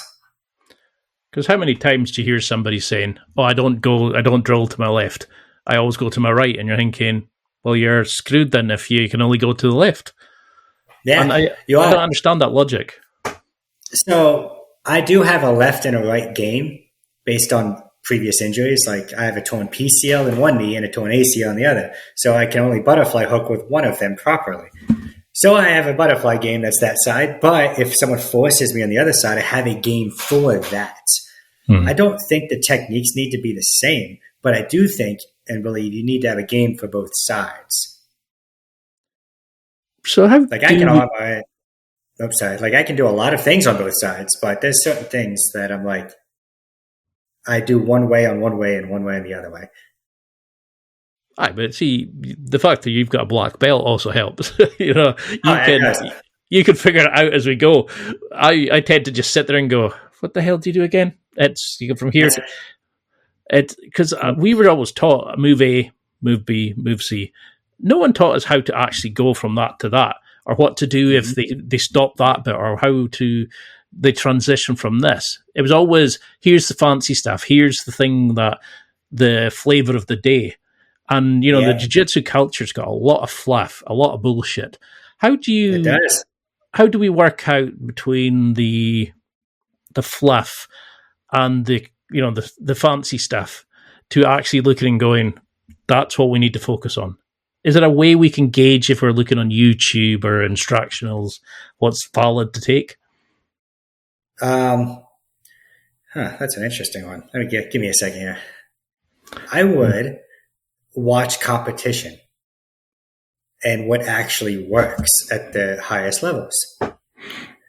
Because how many times do you hear somebody saying, I don't drill to my left. I always go to my right. And you're thinking, well, you're screwed then if you can only go to the left. Yeah. And I don't understand that logic. So I do have a left and a right game based on previous injuries. Like I have a torn PCL in one knee and a torn ACL in the other. So I can only butterfly hook with one of them properly. So I have a butterfly game that's that side. But if someone forces me on the other side, I have a game for that. I don't think the techniques need to be the same, but I do think and believe you need to have a game for both sides. So how I can arm my upside. Like I can do a lot of things on both sides, but there's certain things that I'm like, I do one way on one way and one way on the other way. Aye, but see, the fact that you've got a black belt also helps. You can figure it out as we go. I tend to just sit there and go, what the hell do you do again? You go from here. Because we were always taught move A, move B, move C. No one taught us how to actually go from that to that, or what to do if they stop that bit, or how they transition from this. It was always, here's the fancy stuff, here's the thing that the flavor of the day. And, the jiu-jitsu culture's got a lot of fluff, a lot of bullshit. How do we work out between the fluff and the fancy stuff to actually looking and going, that's what we need to focus on? Is there a way we can gauge if we're looking on YouTube or instructionals what's valid to take? That's an interesting one. Give me a second here. I would watch competition and what actually works at the highest levels.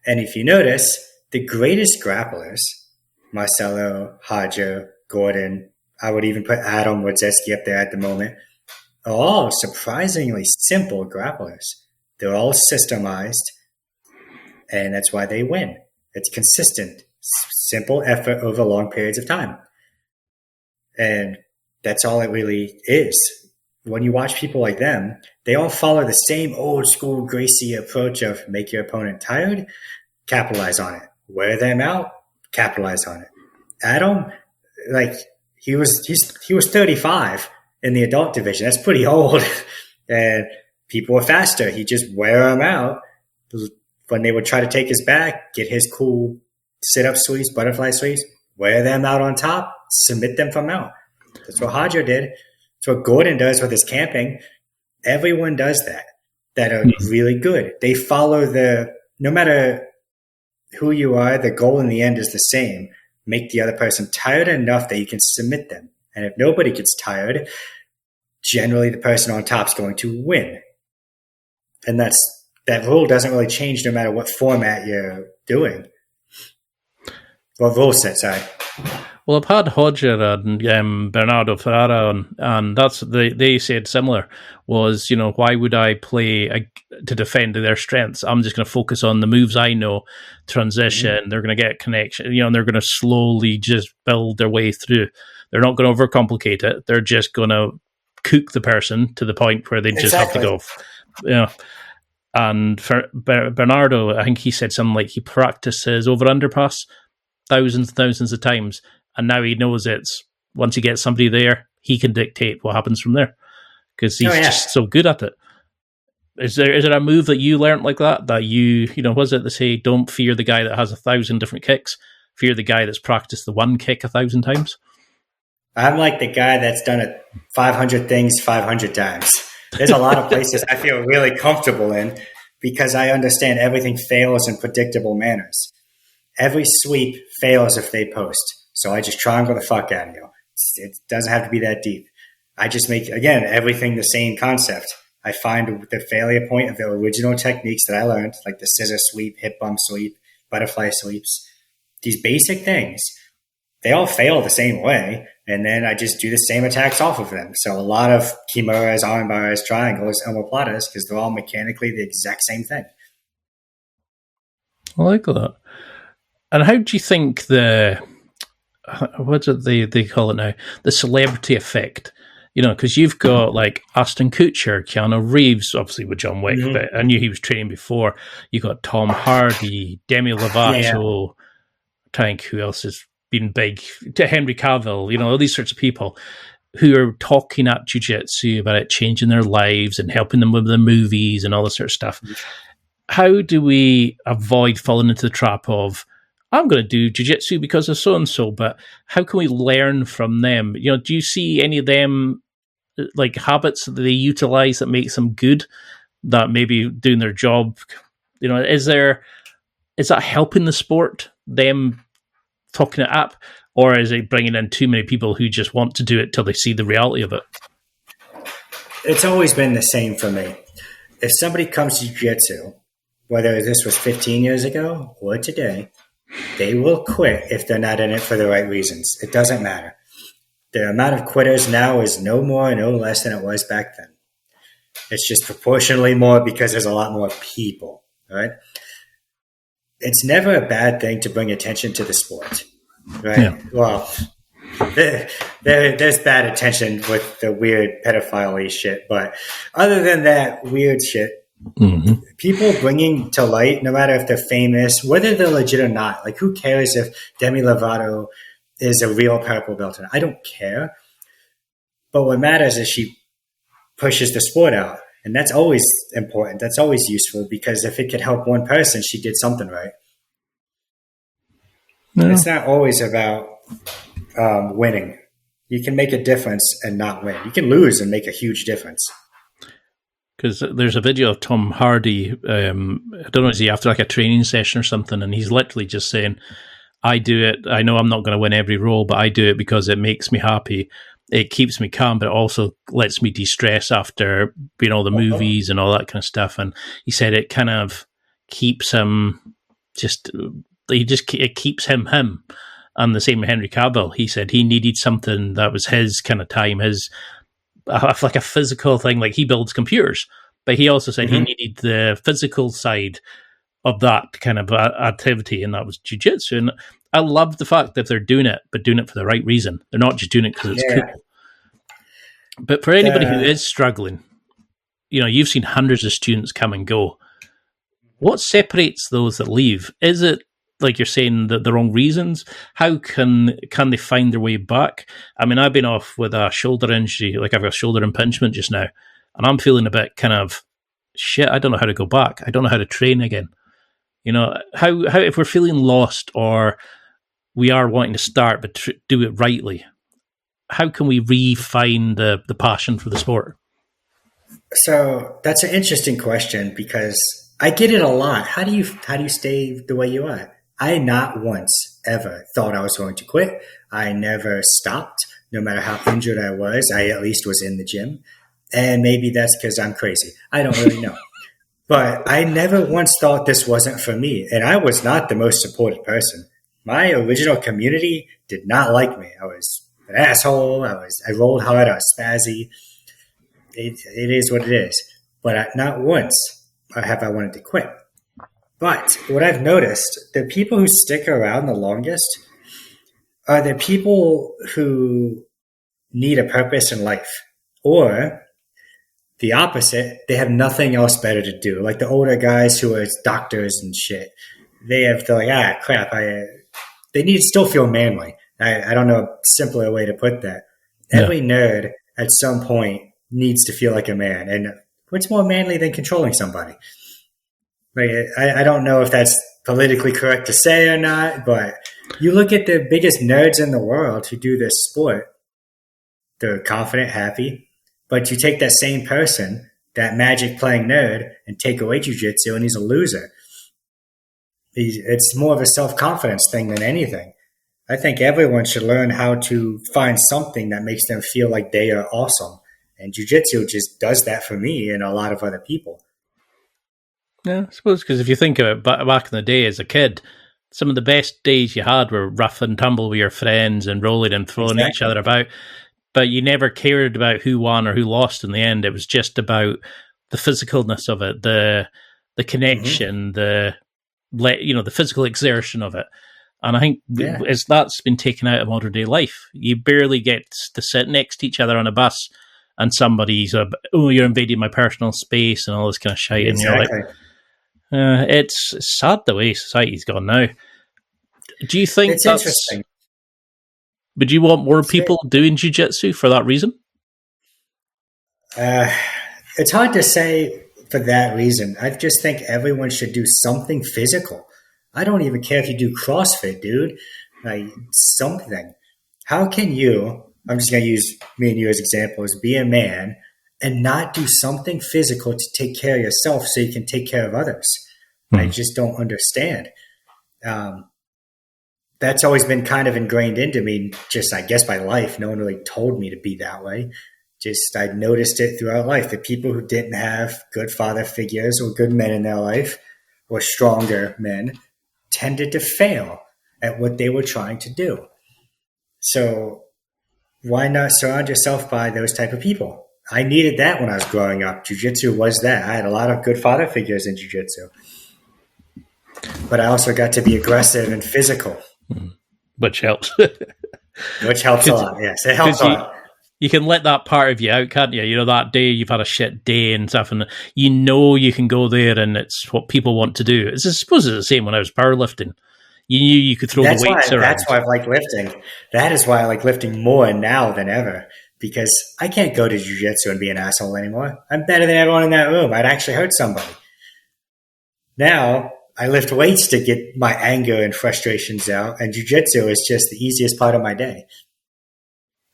And if you notice, the greatest grapplers, Marcelo, Hajo, Gordon, I would even put Adam Wodzeski up there at the moment, are all surprisingly simple grapplers. They're all systemized, and that's why they win. It's consistent, simple effort over long periods of time. And that's all it really is. When you watch people like them, they all follow the same old school Gracie approach of make your opponent tired, capitalize on it. Wear them out, capitalize on it. Adam, he was 35 in the adult division. That's pretty old. And people were faster. He just wear them out. When they would try to take his back, get his cool sit-up sweeps, butterfly sweeps, wear them out on top, submit them from out. That's what Hajo did. That's what Gordon does with his camping. Everyone does that are really good. They follow no matter who you are, the goal in the end is the same. Make the other person tired enough that you can submit them. And if nobody gets tired, generally the person on top is going to win. And that rule doesn't really change no matter what format you're doing. What rule set, sorry. Well, I've had Hodger and Bernardo Ferrara on, and they said similar, was, why would I play to defend their strengths? I'm just going to focus on the moves I know, transition, they're going to get connection, they're going to slowly just build their way through. They're not going to overcomplicate it. They're just going to cook the person to the point where they just have to go. And for Bernardo, I think he said something like he practices over-underpass thousands and thousands of times, and now he knows once he gets somebody there, he can dictate what happens from there because he's just so good at it. Is there a move that you learned like that you was it they say don't fear the guy that has 1,000 different kicks, fear the guy that's practiced the one kick 1,000 times? I'm like the guy that's done it 500 things 500 times. There's a lot of places I feel really comfortable in because I understand everything fails in predictable manners. Every sweep fails if they post. So I just triangle the fuck out of you. It doesn't have to be that deep. I just make, again, everything the same concept. I find the failure point of the original techniques that I learned, like the scissor sweep, hip bump sweep, butterfly sweeps, these basic things, they all fail the same way. And then I just do the same attacks off of them. So a lot of kimuras, armbaras, triangles, omoplatas, because they're all mechanically the exact same thing. I like that. And how do you think what's it they call it now? The celebrity effect. Because you've got like Aston Kutcher, Keanu Reeves, obviously with John Wick, but I knew he was training before. You got Tom Hardy, Demi Lovato, I think who else has been big? Henry Cavill, all these sorts of people who are talking at jiu-jitsu about it changing their lives and helping them with the movies and all this sort of stuff. How do we avoid falling into the trap of, I'm going to do jiu-jitsu because of so-and-so, but how can we learn from them? Do you see any of them like habits that they utilize that makes them good, that maybe doing their job, is that helping the sport, them talking it up, or is it bringing in too many people who just want to do it till they see the reality of it? It's always been the same for me. If somebody comes to jiu-jitsu, whether this was 15 years ago or today, they will quit if they're not in it for the right reasons. It doesn't matter. The amount of quitters now is no more, no less than it was back then. It's just proportionally more because there's a lot more people, right? It's never a bad thing to bring attention to the sport, right? Yeah. Well, there's bad attention with the weird pedophile shit, but other than that weird shit, people bringing to light, no matter if they're famous, whether they're legit or not, like who cares if Demi Lovato is a real purple belt? I don't care. But what matters is she pushes the sport out. And that's always important. That's always useful, because if it could help one person, she did something right. No. It's not always about winning. You can make a difference and not win. You can lose and make a huge difference. Because there's a video of Tom Hardy, I don't know, is he after like a training session or something, and he's literally just saying, I do it, I know I'm not going to win every role, but I do it because it makes me happy. It keeps me calm, but it also lets me de-stress after all the movies and all that kind of stuff. And he said it kind of keeps him it keeps him. And the same with Henry Cavill. He said he needed something that was his kind of time, like a physical thing, like he builds computers. But he also said he needed the physical side of that kind of activity, and that was jiu-jitsu. And I love the fact that they're doing it, but doing it for the right reason. They're not just doing it because it's cool. But for anybody who is struggling, you've seen hundreds of students come and go. What separates those that leave? Is it, like you're saying, the wrong reasons? How can they find their way back? I mean, I've been off with a shoulder injury, like I've got a shoulder impingement just now, and I'm feeling a bit kind of, shit, I don't know how to go back. I don't know how to train again. How if we're feeling lost, or we are wanting to start but do it rightly, how can we refine the passion for the sport? So that's an interesting question, because I get it a lot. How do you stay the way you are? I not once ever thought I was going to quit. I never stopped. No matter how injured I was, I at least was in the gym. And maybe that's because I'm crazy. I don't really know. But I never once thought this wasn't for me. And I was not the most supported person. My original community did not like me. I was an asshole. I rolled hard. I was spazzy. It is what it is. But not once have I wanted to quit. But what I've noticed, the people who stick around the longest are the people who need a purpose in life. Or the opposite, they have nothing else better to do. Like the older guys who are doctors and shit, they're like, crap, they need to still feel manly. I don't know a simpler way to put that. Yeah. Every nerd at some point needs to feel like a man. And what's more manly than controlling somebody? Like, I don't know if that's politically correct to say or not, but you look at the biggest nerds in the world who do this sport, they're confident, happy, but you take that same person, that magic playing nerd, and take away jiu-jitsu, and he's a loser. It's more of a self-confidence thing than anything. I think everyone should learn how to find something that makes them feel like they are awesome. And jiu-jitsu just does that for me and a lot of other people. Yeah, I suppose, because if you think of it, back in the day as a kid, some of the best days you had were rough and tumble with your friends and rolling and throwing each other about. But you never cared about who won or who lost in the end. It was just about the physicalness of it, the connection, the physical exertion of it. And I think as that's been taken out of modern day life, you barely get to sit next to each other on a bus and somebody's you're invading my personal space and all this kind of shit. Exactly. And you're like, it's sad the way society's gone now. Do you think it's interesting? Would you want more people doing jiu-jitsu for that reason? It's hard to say for that reason. I just think everyone should do something physical. I don't even care if you do CrossFit, dude. Like something. How can you, I'm just going to use me and you as examples, be a man and not do something physical to take care of yourself so you can take care of others? I just don't understand. That's always been kind of ingrained into me, just I guess by life. No one really told me to be that way. Just I noticed it throughout life. The people who didn't have good father figures or good men in their life or stronger men tended to fail at what they were trying to do. So why not surround yourself by those type of people? I needed that when I was growing up. Jiu-jitsu was that. I had a lot of good father figures in jiu-jitsu. But I also got to be aggressive and physical. Which helps. Which helps a lot, yes. It helps a lot. You can let that part of you out, can't you? You know, that day you've had a shit day and stuff, and you know you can go there and it's what people want to do. I suppose it's the same when I was powerlifting. You knew you could throw the weights around. That's why I like lifting. That is why I like lifting more now than ever, because I can't go to jiu-jitsu and be an asshole anymore. I'm better than everyone in that room. I'd actually hurt somebody. Now, I lift weights to get my anger and frustrations out, and jiu-jitsu is just the easiest part of my day.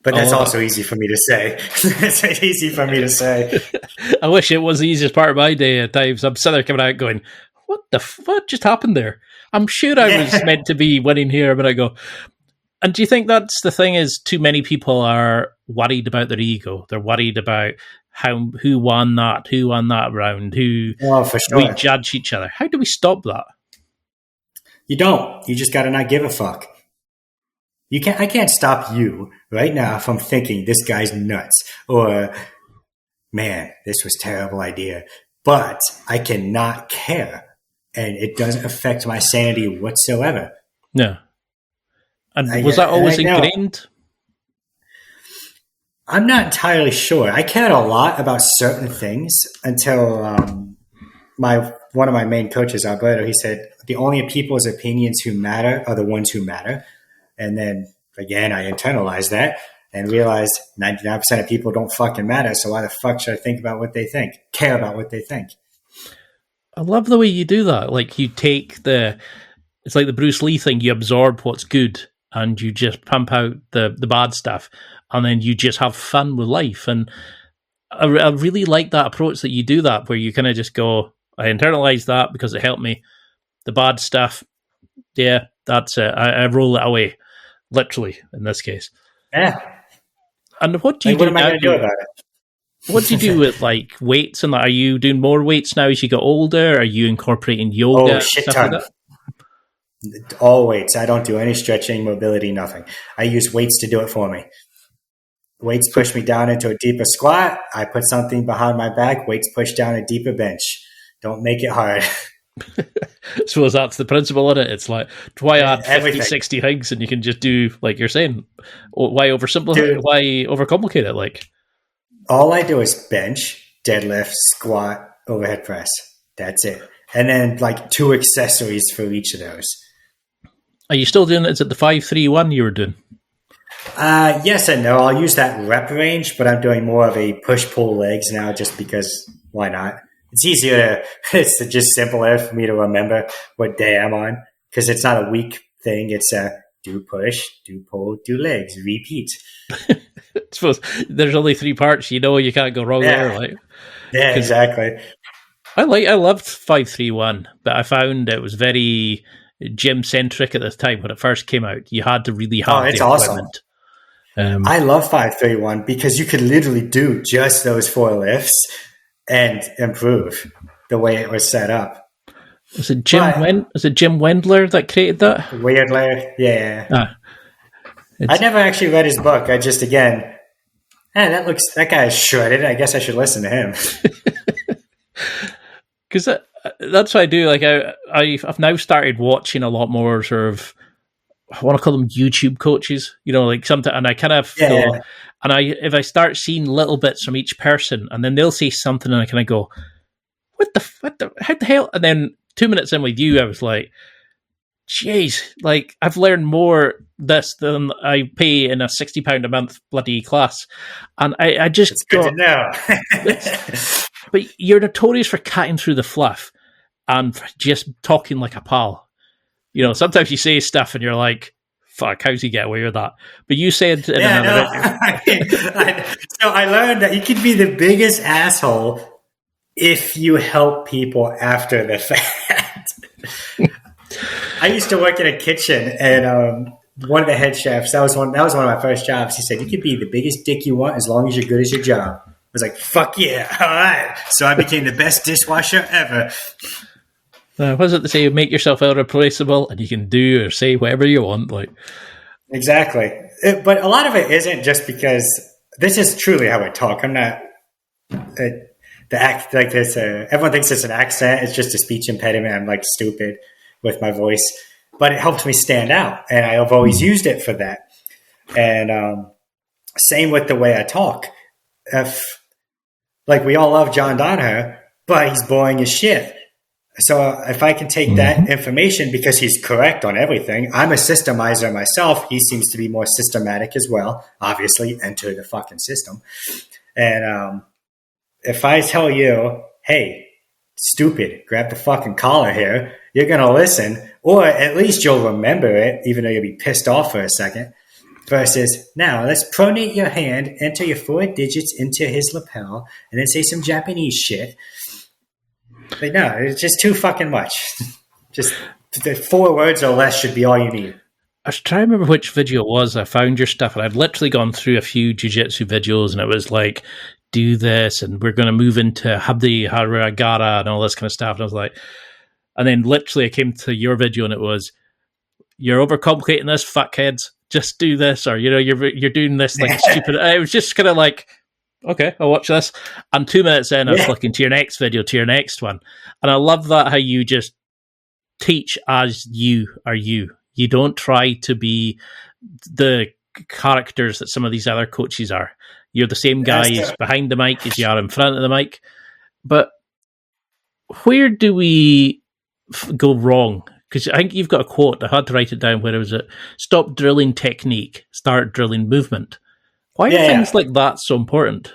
But that's also easy for me to say. It's easy for me to say. I wish it was the easiest part of my day at times. I'm sitting there coming out going, what just happened there? I'm sure I was meant to be winning here, but I go. And do you think that's the thing is too many people are worried about their ego? They're worried about who won that round, for sure. We judge each other. How do we stop that? You don't. You just got to not give a fuck. I can't stop you right now from thinking this guy's nuts or, man, this was a terrible idea. But I cannot care, and it doesn't affect my sanity whatsoever. No. And was that always ingrained? I'm not entirely sure. I cared a lot about certain things until one of my main coaches, Alberto, he said, the only people's opinions who matter are the ones who matter. And then, again, I internalized that and realized 99% of people don't fucking matter. So why the fuck should I think about what they think? Care about what they think? I love the way you do that. Like, you take it's like the Bruce Lee thing. You absorb what's good and you just pump out the bad stuff. And then you just have fun with life. And I really like that approach that you do that, where you kind of just go, I internalize that because it helped me. The bad stuff, yeah, that's it. I roll it away. Literally, in this case. Yeah. And what do you do? What am I going to do about it? What do you do with like weights and that? Are you doing more weights now as you get older? Are you incorporating yoga? Oh, shit ton. Like that? All weights. I don't do any stretching, mobility, nothing. I use weights to do it for me. Weights push me down into a deeper squat. I put something behind my back. Weights push down a deeper bench. Don't make it hard. So that's the principle in it. It's like, why add 50, everything. 60 things and you can just do, like you're saying, why oversimplify, why overcomplicate it? Like, all I do is bench, deadlift, squat, overhead press. That's it. And then like 2 accessories for each of those. Are you still doing it? Is it the 5-3-1 you were doing? Yes and no. I'll use that rep range, but I'm doing more of a push-pull legs now just because why not? It's easier it's just simpler for me to remember what day I'm on because it's not a weak thing. It's do push, do pull, do legs, repeat. I suppose there's only 3 parts. You know, you can't go wrong there. Like, yeah, exactly. I loved 5-3-1, but I found it was very gym centric at the time when it first came out. You had to really have it's the awesome. equipment. I love 5-3-1 because you could literally do just those 4 lifts and improve the way it was set up. Is it Jim Wendler that created that? Weirdler, yeah. It's- I never actually read his book. I just, again, that guy is shredded. I guess I should listen to him. Because that's what I do. Like I've now started watching a lot more sort of, I want to call them YouTube coaches. You know, like sometimes, and I kind of go, and if I start seeing little bits from each person, and then they'll say something, and I kind of go, how the hell? And then 2 minutes in with you, I was like, jeez, like I've learned more this than I pay in a £60 a month bloody class, and I just it's good to know. But you're notorious for cutting through the fluff and for just talking like a pal. You know, sometimes you say stuff and you're like, fuck, how's he get away with that? But you said in another So I learned that you can be the biggest asshole if you help people after the fact. I used to work in a kitchen, and one of the head chefs, that was one of my first jobs. He said, you can be the biggest dick you want as long as you're good at your job. I was like, fuck yeah, all right. So I became the best dishwasher ever. What is it to say? Make yourself irreplaceable, and you can do or say whatever you want. Like exactly, but a lot of it isn't just because this is truly how I talk. I'm not the act like this. Everyone thinks it's an accent. It's just a speech impediment. I'm like stupid with my voice, but it helps me stand out, and I've always used it for that. And same with the way I talk. Like we all love John Danaher, but he's boring as shit. So if I can take that information, because he's correct on everything, I'm a systemizer myself. He seems to be more systematic as well. Obviously, enter the fucking system. And if I tell you, hey, stupid, grab the fucking collar here, you're going to listen, or at least you'll remember it, even though you'll be pissed off for a second. Versus, now let's pronate your hand, enter your 4 digits into his lapel, and then say some Japanese shit. But no, it's just too fucking much. Just the 4 words or less should be all you need. I was trying to remember which video it was. I found your stuff, and I'd literally gone through a few jiu-jitsu videos, and it was like, do this, and we're going to move into Habdi Haragara and all this kind of stuff. And I was like, and then literally I came to your video, and it was, you're overcomplicating this, fuckheads. Just do this, or, you know, you're doing this like stupid. I was just kind of like, okay, I'll watch this. And 2 minutes in, I was flicking to your next video, to your next one. And I love that, how you just teach as you are you. You don't try to be the characters that some of these other coaches are. You're the same guys behind the mic as you are in front of the mic. But where do we go wrong? Because I think you've got a quote, I had to write it down, where it was stop drilling technique, start drilling movement. Why are things like that so important?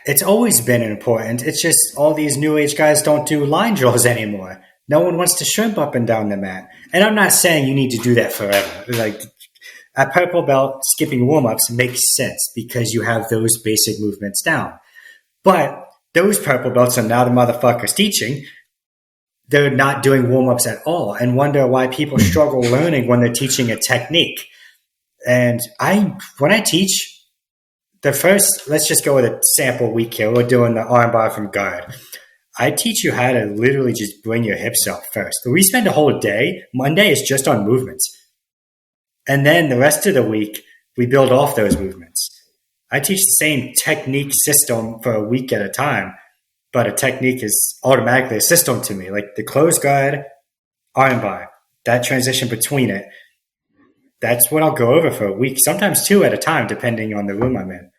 It's always been important. It's just all these new age guys don't do line drills anymore. No one wants to shrimp up and down the mat. And I'm not saying you need to do that forever. Like at purple belt, skipping warm-ups makes sense because you have those basic movements down. But those purple belts are now the motherfuckers teaching. They're not doing warm-ups at all, and wonder why people struggle learning when they're teaching a technique. And when I teach, let's just go with a sample week here. We're doing the armbar from guard. I teach you how to literally just bring your hips up first. We spend a whole day. Monday is just on movements. And then the rest of the week, we build off those movements. I teach the same technique system for a week at a time, but a technique is automatically a system to me. Like the closed guard, armbar, that transition between it, that's what I'll go over for a week, sometimes 2 at a time, depending on the room I'm in.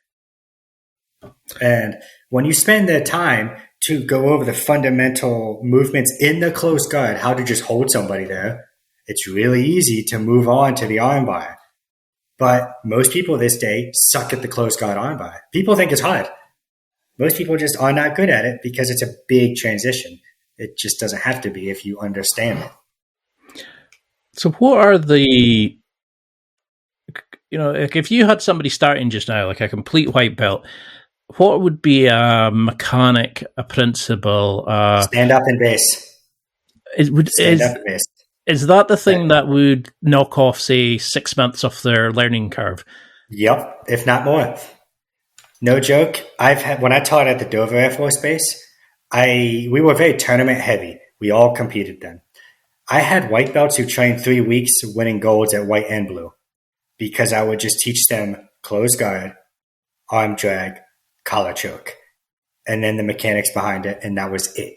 And when you spend the time to go over the fundamental movements in the closed guard, how to just hold somebody there, it's really easy to move on to the armbar. But most people this day suck at the closed guard armbar. People think it's hard. Most people just are not good at it because it's a big transition. It just doesn't have to be if you understand it. So what are the, like if you had somebody starting just now, like a complete white belt, what would be a mechanic, a principle? Stand up and base. Stand up and base. Is that the thing that would knock off, say, 6 months off their learning curve? Yep, if not more. No joke. When I taught at the Dover Air Force Base, we were very tournament heavy. We all competed then. I had white belts who trained 3 weeks winning golds at white and blue because I would just teach them close guard, arm drag, collar choke, and then the mechanics behind it, and that was it.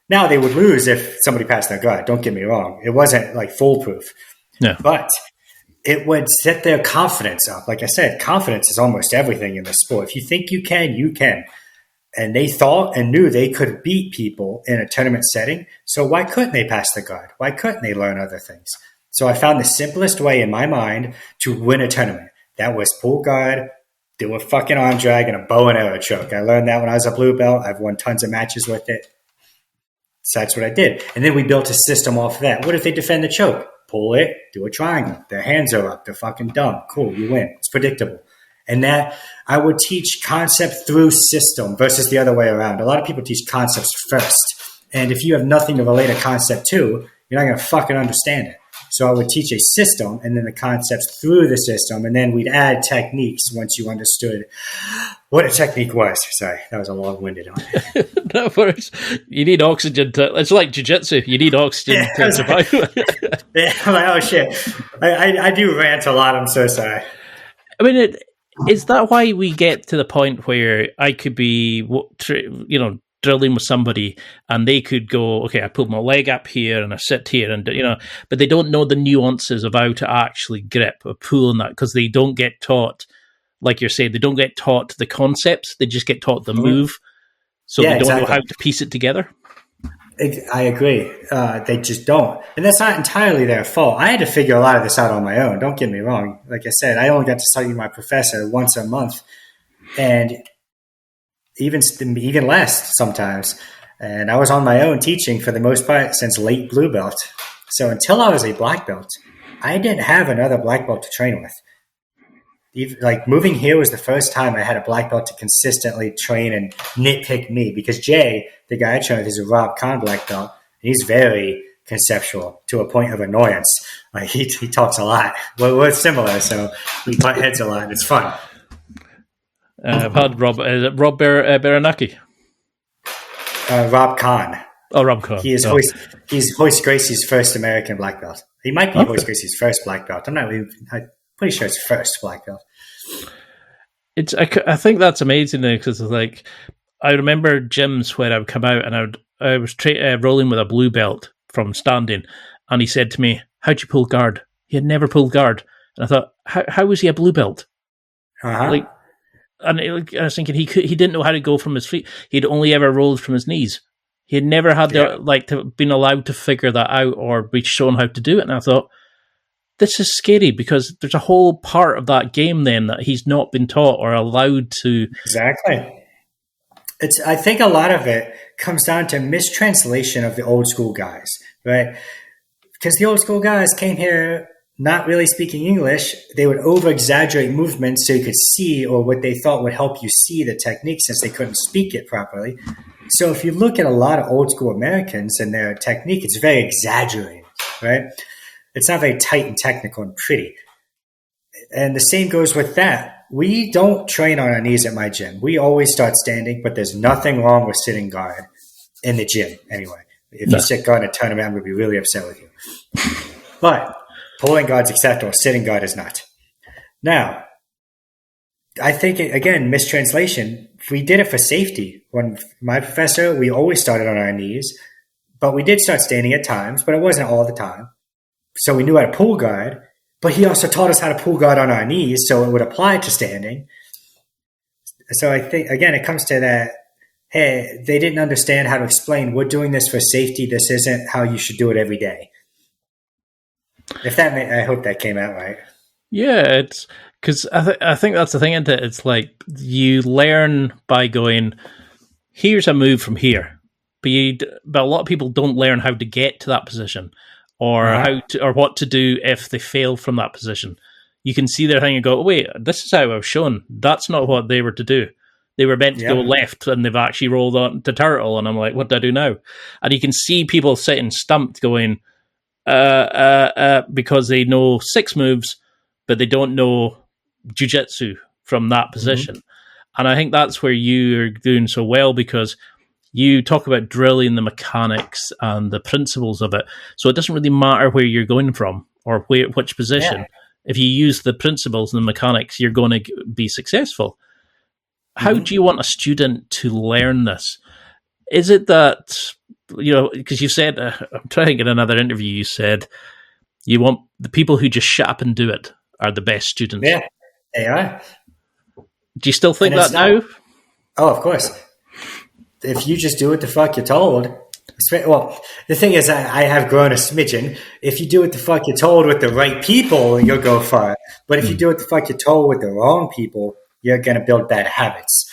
Now, they would lose if somebody passed their guard. Don't get me wrong. It wasn't like foolproof. No. But it would set their confidence up. Like I said, confidence is almost everything in the sport. If you think you can, you can. And they thought and knew they could beat people in a tournament setting. So why couldn't they pass the guard? Why couldn't they learn other things? So I found the simplest way in my mind to win a tournament. That was pull guard, do a fucking arm drag, and a bow and arrow choke. I learned that when I was a blue belt. I've won tons of matches with it. So that's what I did. And then we built a system off of that. What if they defend the choke? Pull it, do a triangle. Their hands are up. They're fucking dumb. Cool, you win. It's predictable. And that I would teach concept through system versus the other way around. A lot of people teach concepts first. And if you have nothing to relate a concept to, you're not going to fucking understand it. So I would teach a system and then the concepts through the system. And then we'd add techniques once you understood what a technique was. Sorry, that was a long-winded one. No worries. You need oxygen it's like jiu-jitsu. You need oxygen to survive. Yeah, I'm like, oh shit. I do rant a lot. I'm so sorry. I mean, is that why we get to the point where I could be, drilling with somebody and they could go, okay, I pull my leg up here and I sit here and, but they don't know the nuances of how to actually grip or pull on that because they don't get taught, like you're saying, they don't get taught the concepts. They just get taught the move. So they don't know how to piece it together. I agree. They just don't. And that's not entirely their fault. I had to figure a lot of this out on my own. Don't get me wrong. Like I said, I only got to study my professor once a month and even less sometimes. And I was on my own teaching for the most part since late blue belt. So until I was a black belt, I didn't have another black belt to train with. Like moving here was the first time I had a black belt to consistently train and nitpick me because Jay, the guy I trained with, is a Rob Kahn black belt. And he's very conceptual to a point of annoyance. Like he talks a lot. We're similar, so we butt heads a lot. And it's fun. I've had Rob Berenaki. Rob Kahn. Oh, Rob Kahn. He's Hoist Gracie's first American black belt. He might be Hoist Gracie's first black belt. I'm pretty sure it's first black belt. I think that's amazing because like I remember gyms where I would come out and I was rolling with a blue belt from standing, and he said to me, "How'd you pull guard?" He had never pulled guard, and I thought, "How was he a blue belt?" Like. And I was thinking he didn't know how to go from his feet. He'd only ever rolled from his knees. He had never had been allowed to figure that out or be shown how to do it. And I thought, this is scary because there's a whole part of that game then that he's not been taught or allowed to. Exactly. I think a lot of it comes down to mistranslation of the old school guys, right? Because the old school guys came here not really speaking English. They would over-exaggerate movements so you could see, or what they thought would help you see the technique since they couldn't speak it properly. So if you look at a lot of old school Americans and their technique, it's very exaggerated, right? It's not very tight and technical and pretty. And the same goes with that. We don't train on our knees at my gym. We always start standing, but there's nothing wrong with sitting guard in the gym anyway. If you sit guard in a tournament, I'm going to be really upset with you. But pulling guard's acceptable. Sitting guard is not. Now, I think, again, mistranslation. We did it for safety. When my professor, we always started on our knees, but we did start standing at times, but it wasn't all the time. So we knew how to pull guard, but he also taught us how to pull guard on our knees, so it would apply to standing. So I think, again, it comes to that, hey, they didn't understand how to explain, we're doing this for safety. This isn't how you should do it every day. I hope that came out right. Yeah, it's because I think that's the thing, isn't it? It's like you learn by going, here's a move from here, but a lot of people don't learn how to get to that position or or what to do if they fail from that position. You can see their thing and go, oh, wait, this is how I was shown. That's not what they were to do. They were meant to go left, and they've actually rolled on to turtle. And I'm like, what do I do now? And you can see people sitting stumped going, because they know 6 moves, but they don't know jiu-jitsu from that position. Mm-hmm. And I think that's where you're doing so well, because you talk about drilling the mechanics and the principles of it. So it doesn't really matter where you're going from or which position. Yeah. If you use the principles and the mechanics, you're going to be successful. How do you want a student to learn this? Is it that, because you said, I'm trying to get another interview, you said you want the people who just shut up and do it are the best students. Yeah, they are. Do you still think that now? Oh, of course. If you just do what the fuck you're told, well, the thing is, I have grown a smidgen. If you do what the fuck you're told with the right people, you'll go far. But if you do what the fuck you're told with the wrong people, you're going to build bad habits.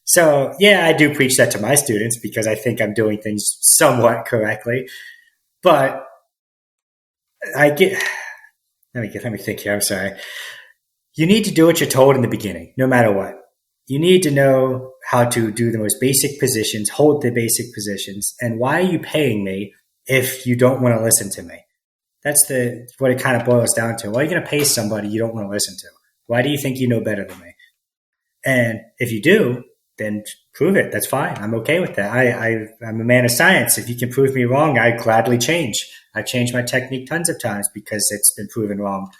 So, yeah, I do preach that to my students because I think I'm doing things somewhat correctly. But let me think here. I'm sorry. You need to do what you're told in the beginning, no matter what. You need to know how to do the most basic positions, hold the basic positions. And why are you paying me if you don't want to listen to me? That's what it kind of boils down to. Why are you going to pay somebody you don't want to listen to? Why do you think you know better than me? And if you do, then prove it. That's fine. I'm okay with that. I'm a man of science. If you can prove me wrong, I gladly change. I've changed my technique tons of times because it's been proven wrong.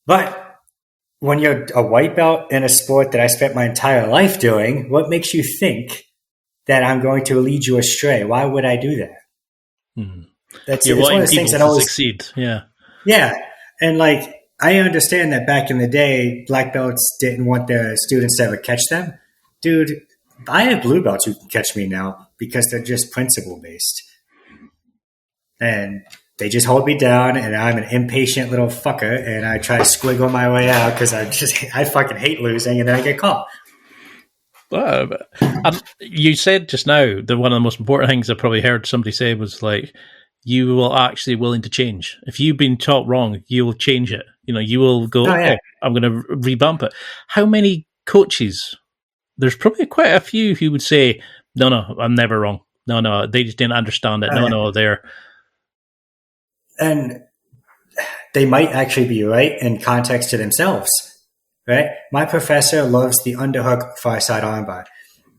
But when you're a white belt in a sport that I spent my entire life doing, what makes you think that I'm going to lead you astray? Why would I do that? It's one of those things that always succeed. Yeah. Yeah. And I understand that back in the day, black belts didn't want their students to ever catch them. Dude, I have blue belts who can catch me now because they're just principle based. And they just hold me down, and I'm an impatient little fucker, and I try to squiggle my way out because I fucking hate losing, and then I get caught. You said just now that one of the most important things I probably heard somebody say was you will actually willing to change. If you've been taught wrong, you will change it. You will go, I'm going to revamp it. How many coaches? There's probably quite a few who would say, no, I'm never wrong. No, they just didn't understand it. No, they're... And they might actually be right in context to themselves, right? My professor loves the underhook far side armbar,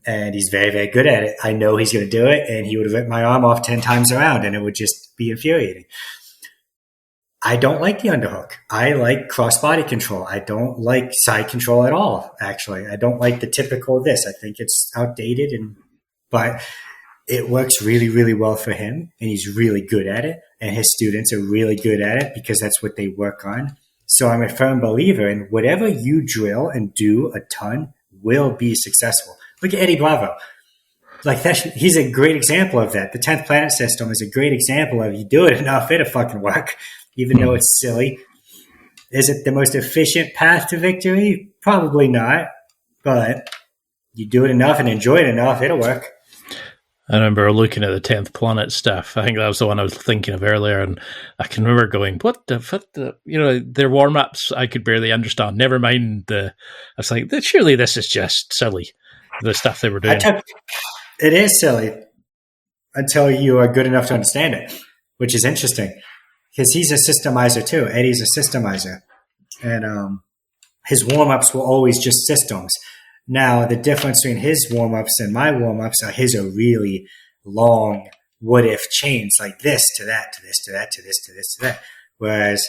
and he's very, very good at it. I know he's going to do it, and he would rip my arm off 10 times around, and it would just be infuriating. I don't like the underhook. I like cross body control. I don't like side control at all, actually. I don't like the typical this. I think it's outdated, but it works really, really well for him, and he's really good at it. And his students are really good at it because that's what they work on. So I'm a firm believer in whatever you drill and do a ton will be successful. Look at Eddie Bravo. He's a great example of that. The 10th Planet System is a great example of you do it enough, it'll fucking work, even though it's silly. Is it the most efficient path to victory? Probably not. But you do it enough and enjoy it enough, it'll work. I remember looking at the 10th Planet stuff. I think that was the one I was thinking of earlier, and I can remember going, what the their warm-ups I could barely understand. Never mind I was like, surely this is just silly, the stuff they were doing. It is silly until you are good enough to understand it, which is interesting because he's a systemizer too. Eddie's a systemizer, and his warm-ups were always just systems. Now, the difference between his warm-ups and my warm-ups are his are really long what-if chains like this to that, to this, to that, to this, to this, to that. Whereas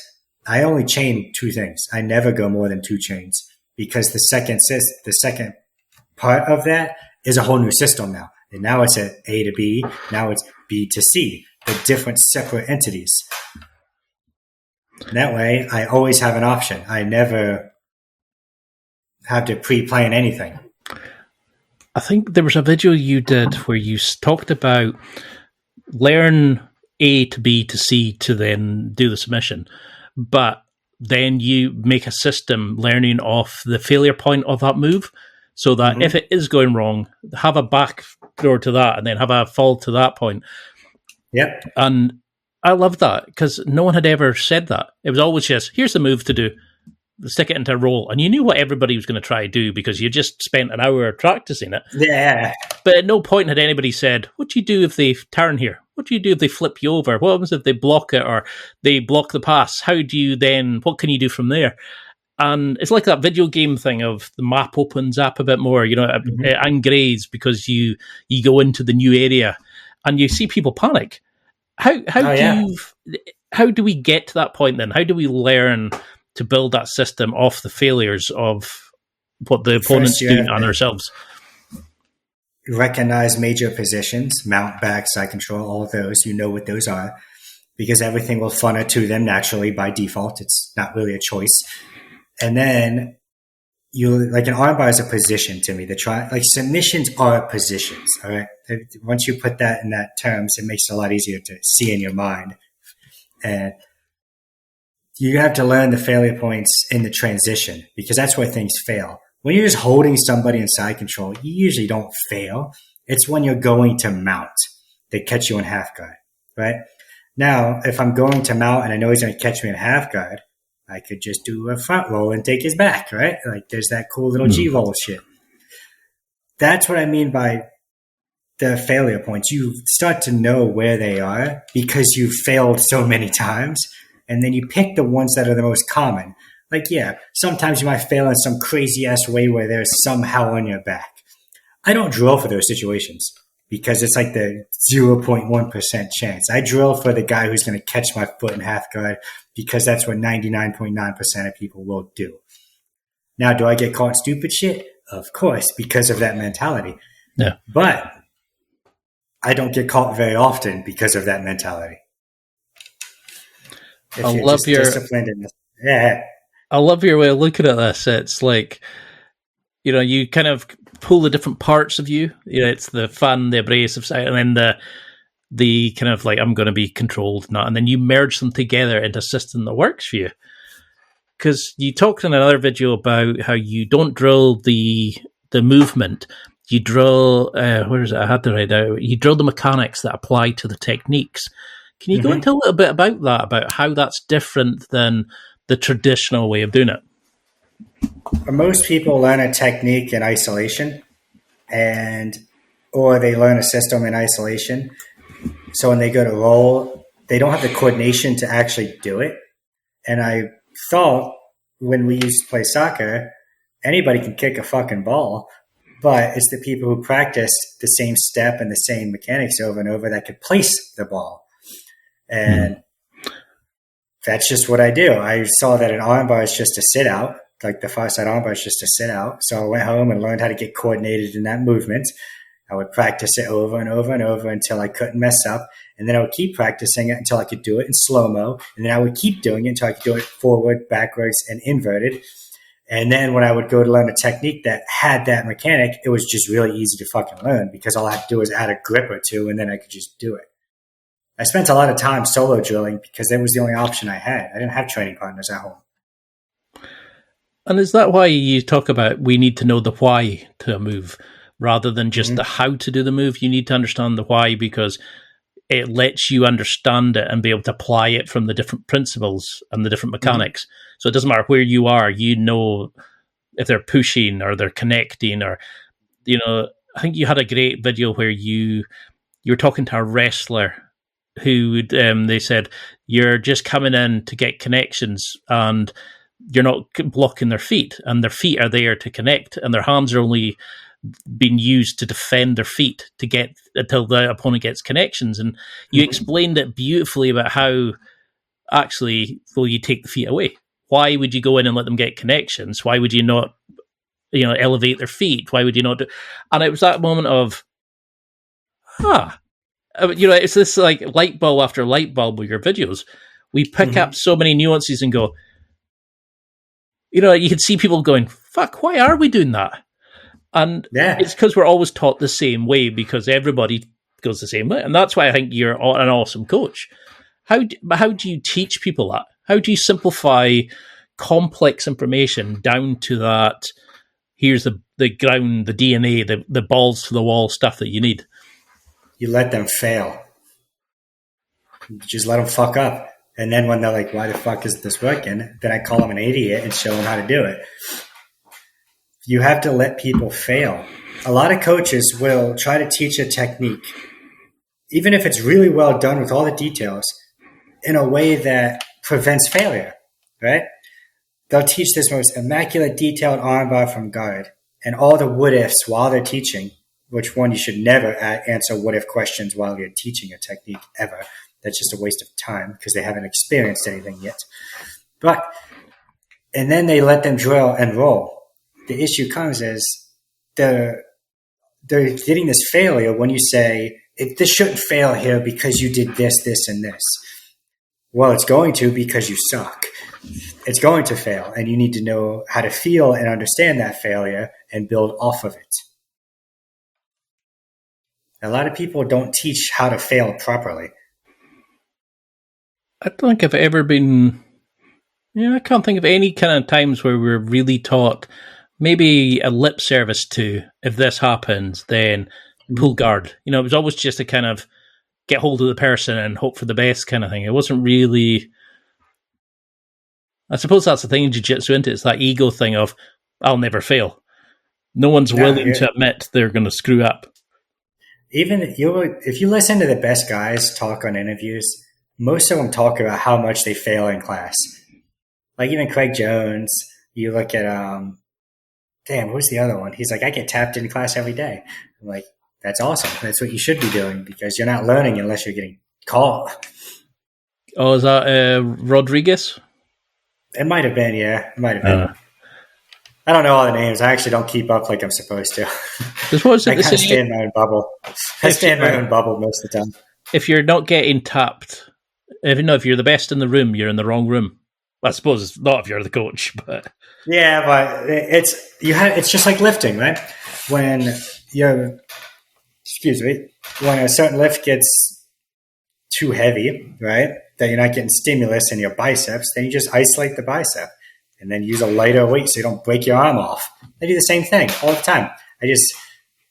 I only chain 2 things. I never go more than 2 chains because the second part of that is a whole new system now. And now it's at A to B. Now it's B to C. They're different separate entities. That way, I always have an option. I never have to pre-plan anything. I think there was a video you did where you talked about learn A to B to C to then do the submission, but then you make a system learning off the failure point of that move so that if it is going wrong, have a back door to that and then have a fall to that point. Yep. And I love that because no one had ever said that. It was always just, here's the move to do. Stick it into a roll, and you knew what everybody was going to try to do because you just spent an hour practicing it. Yeah. But at no point had anybody said, what do you do if they turn here? What do you do if they flip you over? What happens if they block it or they block the pass? How do you then, what can you do from there? And it's like that video game thing of the map opens up a bit more, it engraves because you go into the new area and you see people panic. How do we get to that point then? How do we learn to build that system off the failures of what the opponents do on ourselves? Recognize major positions, mount, back, side control, all of those. You know what those are because everything will funnel to them naturally by default. It's not really a choice. And then like an armbar is a position to me. Submissions are positions. All right. Once you put that in that terms, it makes it a lot easier to see in your mind. And you have to learn the failure points in the transition because that's where things fail. When you're just holding somebody in side control, you usually don't fail. It's when you're going to mount. They catch you in half guard, right? Now, if I'm going to mount and I know he's going to catch me in half guard, I could just do a front roll and take his back, right? Like there's that cool little G-roll shit. That's what I mean by the failure points. You start to know where they are because you've failed so many times, and then you pick the ones that are the most common. Like, yeah, sometimes you might fail in some crazy-ass way where they're somehow on your back. I don't drill for those situations because it's like the 0.1% chance. I drill for the guy who's going to catch my foot in half guard because that's what 99.9% of people will do. Now, do I get caught in stupid shit? Of course, because of that mentality. Yeah. But I don't get caught very often because of that mentality. I love your disciplined in this. Yeah. I love your way of looking at this. It's like, you kind of pull the different parts of you. It's the fun, the abrasive side, and then the kind of like, I'm going to be controlled, and then you merge them together into a system that works for you. Because you talked in another video about how you don't drill the movement. You drill, where is it? I had to write out. You drill the mechanics that apply to the techniques. Can you go into a little bit about that, about how that's different than the traditional way of doing it? Most people learn a technique in isolation or they learn a system in isolation. So when they go to roll, they don't have the coordination to actually do it. And I thought when we used to play soccer, anybody can kick a fucking ball, but it's the people who practice the same step and the same mechanics over and over that could place the ball. And that's just what I do. I saw that an armbar is just a sit out, like the far side armbar is just a sit out. So I went home and learned how to get coordinated in that movement. I would practice it over and over and over until I couldn't mess up. And then I would keep practicing it until I could do it in slow-mo. And then I would keep doing it until I could do it forward, backwards, and inverted. And then when I would go to learn a technique that had that mechanic, it was just really easy to fucking learn because all I had to do was add a grip or two and then I could just do it. I spent a lot of time solo drilling because that was the only option I had. I didn't have training partners at home. And is that why you talk about we need to know the why to a move rather than just the how to do the move? You need to understand the why because it lets you understand it and be able to apply it from the different principles and the different mechanics. So it doesn't matter where you are, if they're pushing or they're connecting or, I think you had a great video where you were talking to a wrestler who they said, you're just coming in to get connections and you're not blocking their feet and their feet are there to connect and their hands are only being used to defend their feet to get until the opponent gets connections. And you explained it beautifully about how actually will you take the feet away? Why would you go in and let them get connections? Why would you not, elevate their feet? Why would you not do? And it was that moment of, it's this like light bulb after light bulb with your videos. We pick up so many nuances and go, you can see people going, fuck, why are we doing that? And it's because we're always taught the same way because everybody goes the same way. And that's why I think you're an awesome coach. How do you teach people that? How do you simplify complex information down to that, here's the ground, the DNA, the balls to the wall stuff that you need? You let them fail. You just let them fuck up. And then when they're like, why the fuck is this working? Then I call them an idiot and show them how to do it. You have to let people fail. A lot of coaches will try to teach a technique, even if it's really well done with all the details, in a way that prevents failure, right? they'll teach this most immaculate, detailed armbar from guard, and all the what-ifs while they're teaching, which one, you should never answer what-if questions while you're teaching a technique ever. That's just a waste of time because they haven't experienced anything yet. And then they let them drill and roll. The issue comes is they're getting this failure when you say, this shouldn't fail here because you did this, this, and this. Well, it's going to because you suck. It's going to fail, and you need to know how to feel and understand that failure and build off of it. A lot of people don't teach how to fail properly. I don't think I've ever been... I can't think of any kind of times where we're really taught maybe a lip service to, if this happens, then pull guard. It was always just a kind of get hold of the person and hope for the best kind of thing. It wasn't really... I suppose that's the thing in jiu-jitsu, isn't it? It's that ego thing of, I'll never fail. No one's willing to admit they're going to screw up. Even if you listen to the best guys talk on interviews, most of them talk about how much they fail in class. Like even Craig Jones, you look at, who's the other one? He's like, I get tapped in class every day. I'm like, that's awesome. That's what you should be doing because you're not learning unless you're getting caught. Oh, is that Rodriguez? It might have been, yeah. It might have been. I don't know all the names. I actually don't keep up like I'm supposed to. I kind of stay in my own bubble. I stay in my own bubble most of the time. If you're not getting tapped, if you're the best in the room, you're in the wrong room. I suppose it's not if you're the coach, but yeah, but it's just like lifting, right? When a certain lift gets too heavy, right? That you're not getting stimulus in your biceps, then you just isolate the bicep and then use a lighter weight so you don't break your arm off. I do the same thing all the time. I just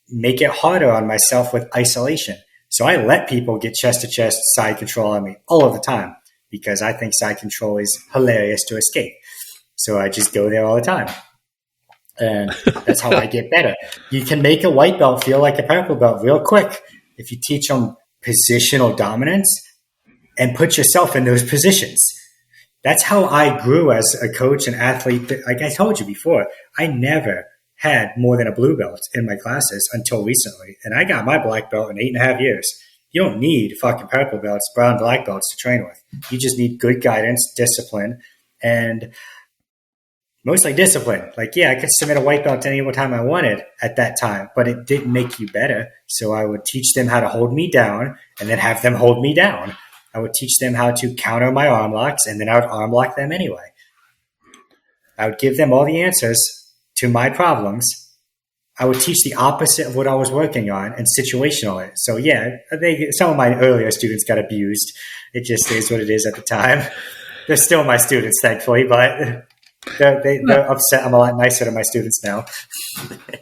make it harder on myself with isolation. So I let people get chest-to-chest side control on me all of the time because I think side control is hilarious to escape. So I just go there all the time. And that's how I get better. You can make a white belt feel like a purple belt real quick if you teach them positional dominance and put yourself in those positions. That's how I grew as a coach and athlete. Like I told you before, I never had more than a blue belt in my classes until recently. And I got my black belt in 8.5 years. You don't need fucking purple belts, brown, black belts to train with. You just need good guidance, discipline, and mostly discipline. Like, yeah, I could submit a white belt any time I wanted at that time, but it didn't make you better. So I would teach them how to hold me down and then have them hold me down. I would teach them how to counter my arm locks, and then I would arm lock them anyway. I would give them all the answers to my problems. I would teach the opposite of what I was working on and situational it. So yeah, some of my earlier students got abused. It just is what it is at the time. They're still my students, thankfully, but they're upset. I'm a lot nicer to my students now.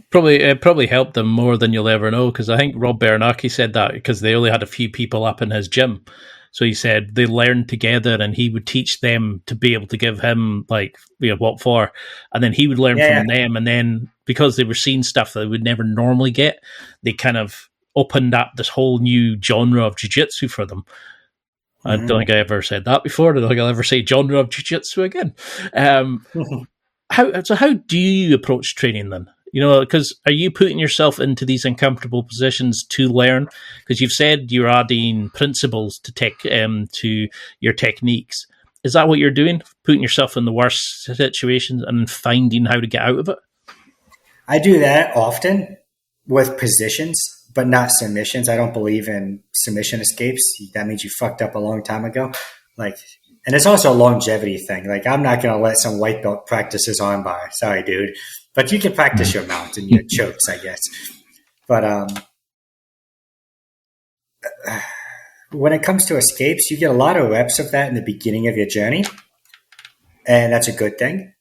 Probably helped them more than you'll ever know, because I think Rob Bernanke said that because they only had a few people up in his gym. So he said they learned together and he would teach them to be able to give him what for. And then he would learn from them. And then because they were seeing stuff that they would never normally get, they kind of opened up this whole new genre of jiu-jitsu for them. I don't think I ever said that before. I don't think I'll ever say genre of jiu-jitsu again. How do you approach training then? Because are you putting yourself into these uncomfortable positions to learn? Because you've said you're adding principles to your techniques. Is that what you're doing? Putting yourself in the worst situations and finding how to get out of it? I do that often with positions, but not submissions. I don't believe in submission escapes. That means you fucked up a long time ago. And it's also a longevity thing. I'm not going to let some white belt practice his armbar. Sorry, dude. But you can practice your mount and your chokes, I guess. But when it comes to escapes, you get a lot of reps of that in the beginning of your journey. And that's a good thing.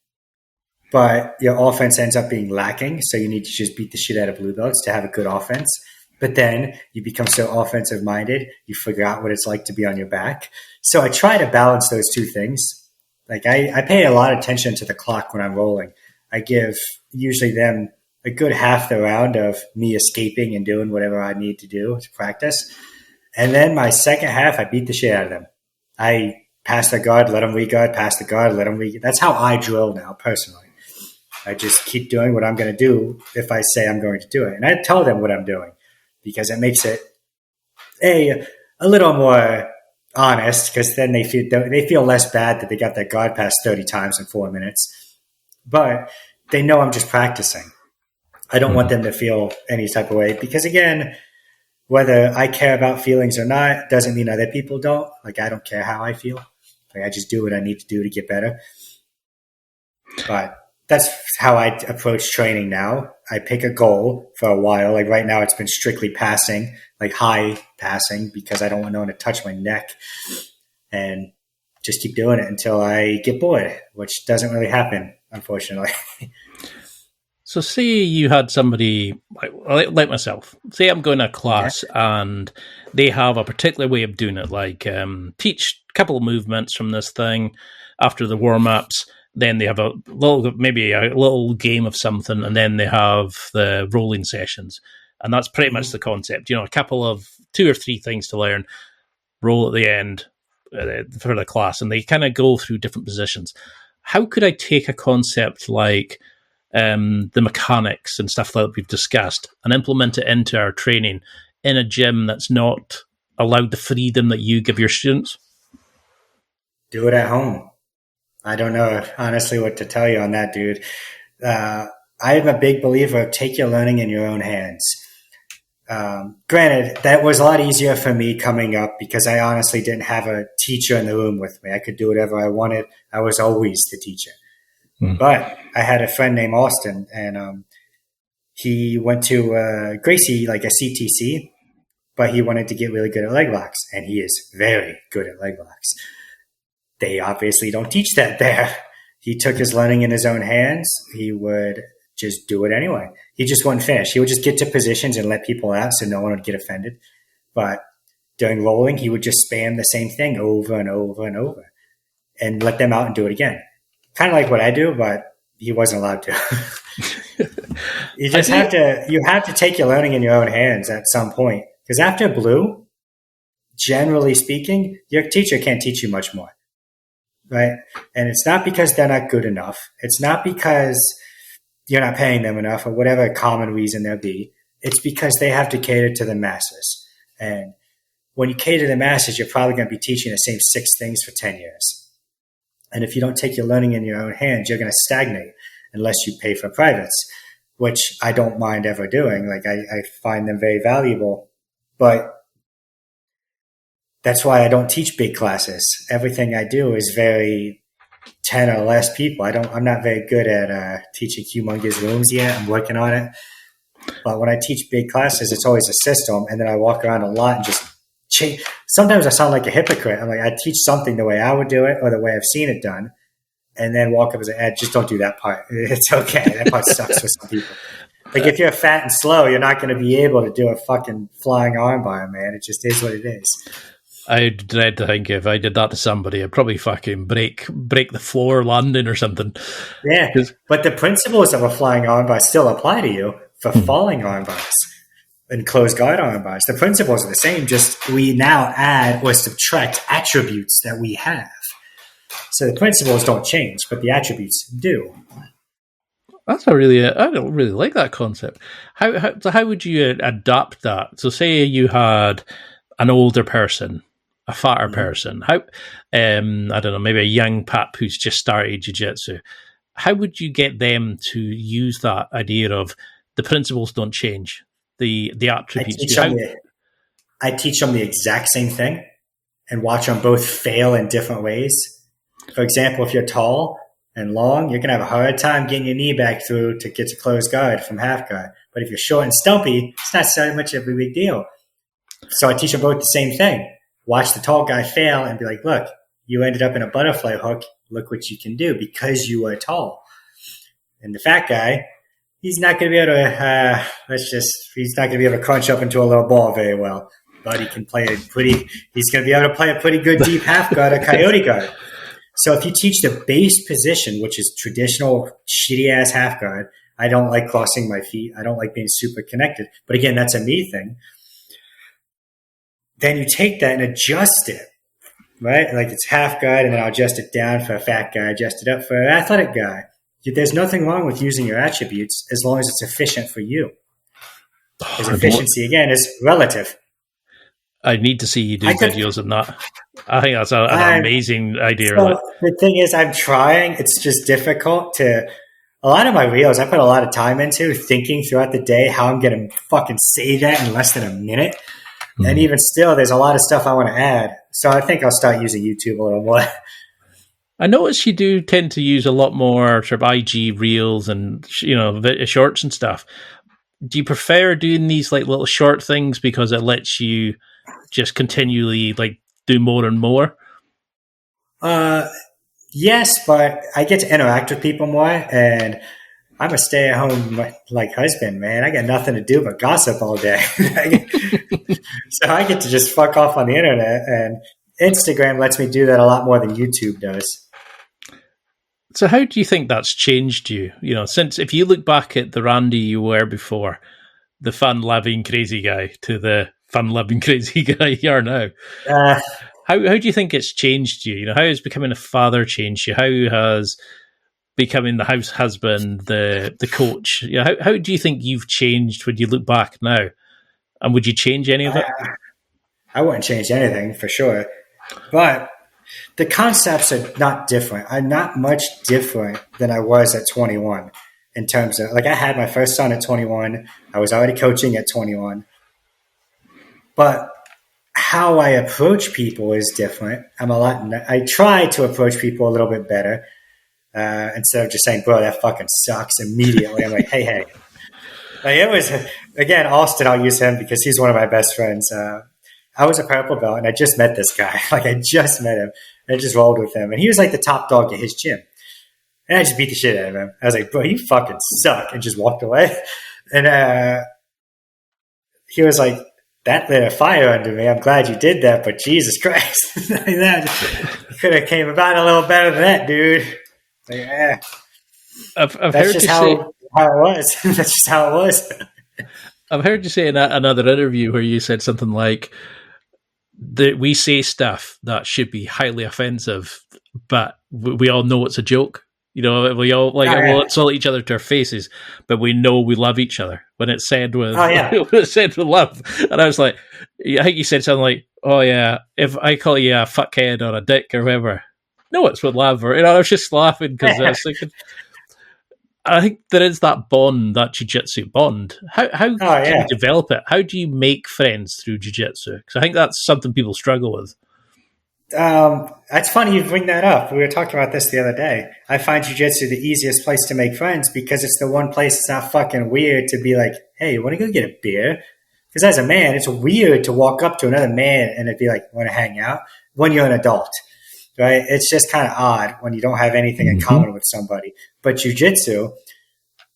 But your offense ends up being lacking. So you need to just beat the shit out of blue belts to have a good offense. But then you become so offensive minded, you figure out what it's like to be on your back. So I try to balance those two things. I pay a lot of attention to the clock when I'm rolling. I give usually them a good half the round of me escaping and doing whatever I need to do to practice. And then my second half, I beat the shit out of them. I pass the guard, let them re-guard, pass the guard, let them re-guard. That's how I drill now, personally. I just keep doing what I'm going to do if I say I'm going to do it. And I tell them what I'm doing because it makes it, a little more honest, because then they feel less bad that they got their guard pass 30 times in 4 minutes. But they know I'm just practicing. I don't want them to feel any type of way because, again, whether I care about feelings or not doesn't mean other people don't. Like, I don't care how I feel. Like, I just do what I need to do to get better. But that's how I approach training now. I pick a goal for a while. Like right now it's been strictly passing, like high passing, because I don't want no one to touch my neck, and just keep doing it until I get bored, which doesn't really happen, unfortunately. So say you had somebody like myself. Say I'm going to a class and they have a particular way of doing it, like teach a couple of movements from this thing after the warm-ups. Then they have maybe a little game of something, and then they have the rolling sessions. And that's pretty much the concept. A couple of 2 or 3 things to learn, roll at the end for the class, and they kind of go through different positions. How could I take a concept like the mechanics and stuff that we've discussed and implement it into our training in a gym that's not allowed the freedom that you give your students? Do it at home. I don't know, honestly, what to tell you on that, dude. I am a big believer of take your learning in your own hands. Granted, that was a lot easier for me coming up because I honestly didn't have a teacher in the room with me. I could do whatever I wanted. I was always the teacher. But I had a friend named Austin, and he went to Gracie, like a CTC, but he wanted to get really good at leg locks, and he is very good at leg locks. They obviously don't teach that there. He took his learning in his own hands. He would just do it anyway. He just wouldn't finish. He would just get to positions and let people out so no one would get offended. But during rolling, he would just spam the same thing over and over and over and let them out and do it again. Kind of like what I do, but he wasn't allowed to. You have to take your learning in your own hands at some point. Because after blue, generally speaking, your teacher can't teach you much more. Right? And it's not because they're not good enough. It's not because you're not paying them enough or whatever common reason there be. It's because they have to cater to the masses. And when you cater to the masses, you're probably going to be teaching the same 6 things for 10 years. And if you don't take your learning in your own hands, you're going to stagnate unless you pay for privates, which I don't mind ever doing. Like I find them very valuable, but that's why I don't teach big classes. Everything I do is very 10 or less people. I'm not very good at teaching humongous rooms yet. I'm working on it. But when I teach big classes, it's always a system. And then I walk around a lot and just change. Sometimes I sound like a hypocrite. I'm like, I teach something the way I would do it or the way I've seen it done. And then walk up and say, just don't do that part. It's okay. That part sucks for some people. Like if you're fat and slow, you're not going to be able to do a fucking flying armbar, man. It just is what it is. I dread to think if I did that to somebody, I'd probably fucking break the floor landing or something. Yeah, but the principles of a flying armbar still apply to you for falling armbars and closed guard armbars. The principles are the same, just we now add or subtract attributes that we have. So the principles don't change, but the attributes do. I don't really like that concept. How would you adapt that? So say you had an older person, a fatter person, I don't know, maybe a young pap who's just started jiu-jitsu. How would you get them to use that idea of the principles don't change, the attributes? I teach them the exact same thing and watch them both fail in different ways. For example, if you're tall and long, you're going to have a hard time getting your knee back through to get to closed guard from half guard. But if you're short and stumpy, it's not so much of a big deal. So I teach them both the same thing. Watch the tall guy fail and be like, look, you ended up in a butterfly hook. Look what you can do because you are tall. And the fat guy, he's not going to be able to, he's not going to be able to crunch up into a little ball very well. But he can play he's going to be able to play a pretty good deep half guard or coyote guard. So if you teach the base position, which is traditional shitty ass half guard, I don't like crossing my feet. I don't like being super connected. But again, that's a me thing. Then you take that and adjust it right? Like it's half guard, and then I'll adjust it down for a fat guy, adjust it up for an athletic guy. There's nothing wrong with using your attributes as long as it's efficient for you. Because efficiency, again, is relative. I need to see you do videos on that. I think that's an amazing idea. So the thing is, I'm trying. It's just difficult to. A lot of my reels, I put a lot of time into thinking throughout the day how I'm going to fucking say that in less than a minute. Mm. And even still, there's a lot of stuff I want to add. So I think I'll start using YouTube a little more. I notice you do tend to use a lot more sort of IG reels and, shorts and stuff. Do you prefer doing these like little short things because it lets you just continually like do more and more? Yes, but I get to interact with people more, and I'm a stay-at-home like husband, man. I got nothing to do but gossip all day. So I get to just fuck off on the internet, and Instagram lets me do that a lot more than YouTube does. So how do you think that's changed you? Since if you look back at the Randy you were before, the fun-loving crazy guy, to the fun-loving crazy guy you are now, how do you think it's changed you? How has becoming a father changed you? How has becoming the house husband, the coach? How do you think you've changed when you look back now? And would you change any of it? I wouldn't change anything for sure, but the concepts are not different. I'm not much different than I was at 21 in terms of, like, I had my first son at 21. I was already coaching at 21. But how I approach people is different. I try to approach people a little bit better. Instead of just saying, bro, that fucking sucks immediately. I'm like, hey. Like it was, again, Austin, I'll use him because he's one of my best friends. I was a purple belt, and I just met this guy. Like, I just met him. And I just rolled with him. And he was like the top dog at his gym. And I just beat the shit out of him. I was like, bro, you fucking suck. And just walked away. And he was like, that lit a fire under me. I'm glad you did that, but Jesus Christ. That could have came about a little better than that, dude. Like, I've that's heard just you how say, it was. That's just how it was. I've heard you say in another interview where you said something like that we say stuff that should be highly offensive, but we all know it's a joke. We all we'll insult each other to our faces, but we know we love each other when it's said with when it's said with love. And I was like, I think you said something like, "Oh yeah, if I call you a fuckhead or a dick or whatever, no, it's with love." Or I was just laughing because I was thinking, I think there is that bond, that jiu-jitsu bond. How can you develop it? How do you make friends through jiu-jitsu? Because I think that's something people struggle with. That's funny you bring that up. We were talking about this the other day. I find jiu-jitsu the easiest place to make friends because it's the one place it's not fucking weird to be like, hey, you want to go get a beer? Because as a man, it's weird to walk up to another man and it'd be like, want to hang out? When you're an adult, right? It's just kind of odd when you don't have anything in common with somebody. But jiu-jitsu,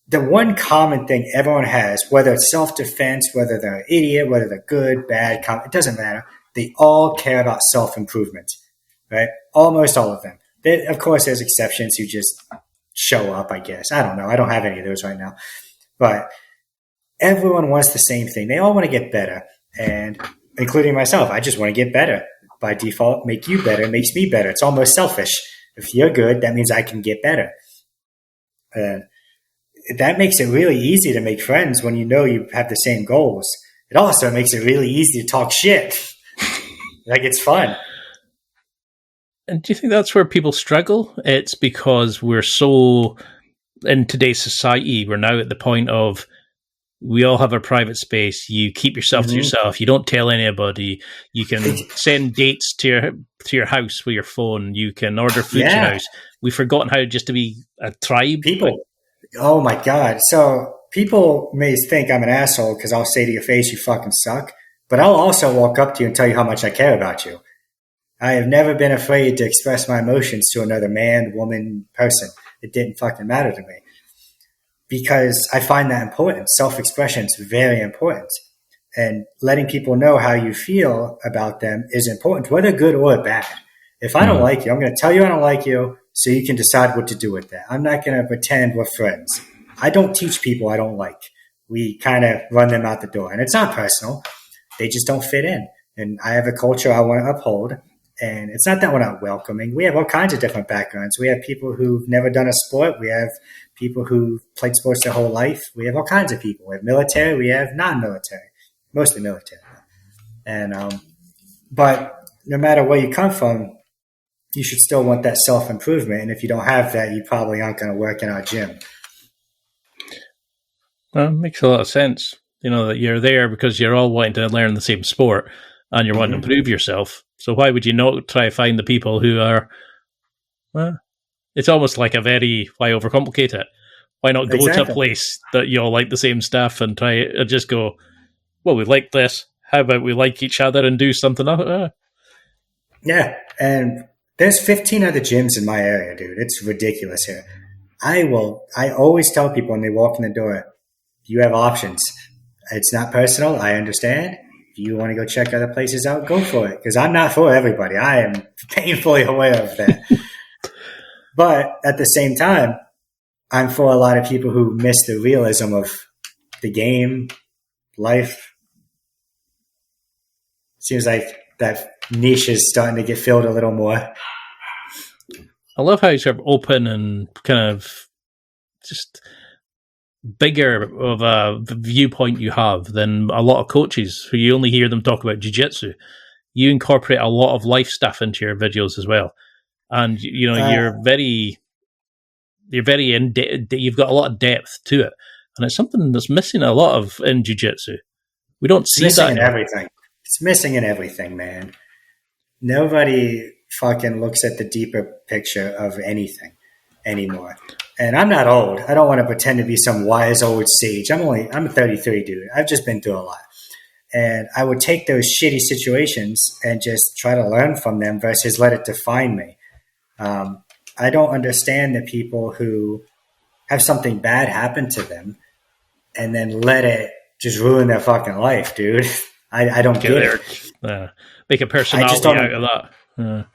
the one common thing everyone has, whether it's self-defense, whether they're an idiot, whether they're good, bad, it doesn't matter. They all care about self-improvement, right? Almost all of them. Of course, there's exceptions who just show up, I guess. I don't know. I don't have any of those right now. But everyone wants the same thing. They all want to get better, and including myself. I just want to get better. By default, make you better makes me better. It's almost selfish. If you're good, that means I can get better. And that makes it really easy to make friends when you know you have the same goals. It also makes it really easy to talk shit. Like, it's fun. And do you think that's where people struggle? It's because we're so, in today's society, we're now at the point of we all have our private space. You keep yourself to yourself. You don't tell anybody. You can send dates to your house with your phone. You can order food to your house. We've forgotten how just to be a tribe. People. Oh, my God. So people may think I'm an asshole because I'll say to your face, you fucking suck. But I'll also walk up to you and tell you how much I care about you. I have never been afraid to express my emotions to another man, woman, person. It didn't fucking matter to me. Because I find that important. Self-expression is very important. And letting people know how you feel about them is important, whether good or bad. If I don't like you, I'm going to tell you I don't like you so you can decide what to do with that. I'm not going to pretend we're friends. I don't teach people I don't like. We kind of run them out the door. And it's not personal. They just don't fit in. And I have a culture I want to uphold. And it's not that we're not welcoming. We have all kinds of different backgrounds. We have people who've never done a sport. We have people who've played sports their whole life. We have all kinds of people. We have military. We have non-military, mostly military. And but no matter where you come from, you should still want that self-improvement. And if you don't have that, you probably aren't going to work in our gym. Well, it makes a lot of sense. That you're there because you're all wanting to learn the same sport and you're wanting to improve yourself. So why would you not try to find the people who are, well, it's almost like why overcomplicate it? Why not go to a place that you all like the same stuff and try and just go, well, we like this. How about we like each other and do something else? Yeah. And there's 15 other gyms in my area, dude. It's ridiculous here. I always tell people when they walk in the door, you have options. It's not personal. I understand. If you want to go check other places out, go for it. Because I'm not for everybody. I am painfully aware of that. But at the same time, I'm for a lot of people who miss the realism of the game, life. Seems like that niche is starting to get filled a little more. I love how you're sort of open and kind of just bigger of a viewpoint you have than a lot of coaches who you only hear them talk about jiu-jitsu. You incorporate a lot of life stuff into your videos as well. And, you're very you've got a lot of depth to it. And it's something that's missing a lot of in jiu-jitsu. We don't see that in everything. It's missing in everything, man. Nobody fucking looks at the deeper picture of anything anymore. And I'm not old. I don't want to pretend to be some wise old sage. I'm 33, dude. I've just been through a lot. And I would take those shitty situations and just try to learn from them versus let it define me. I don't understand the people who have something bad happen to them and then let it just ruin their fucking life, dude. I don't get it. Make a personality out of that.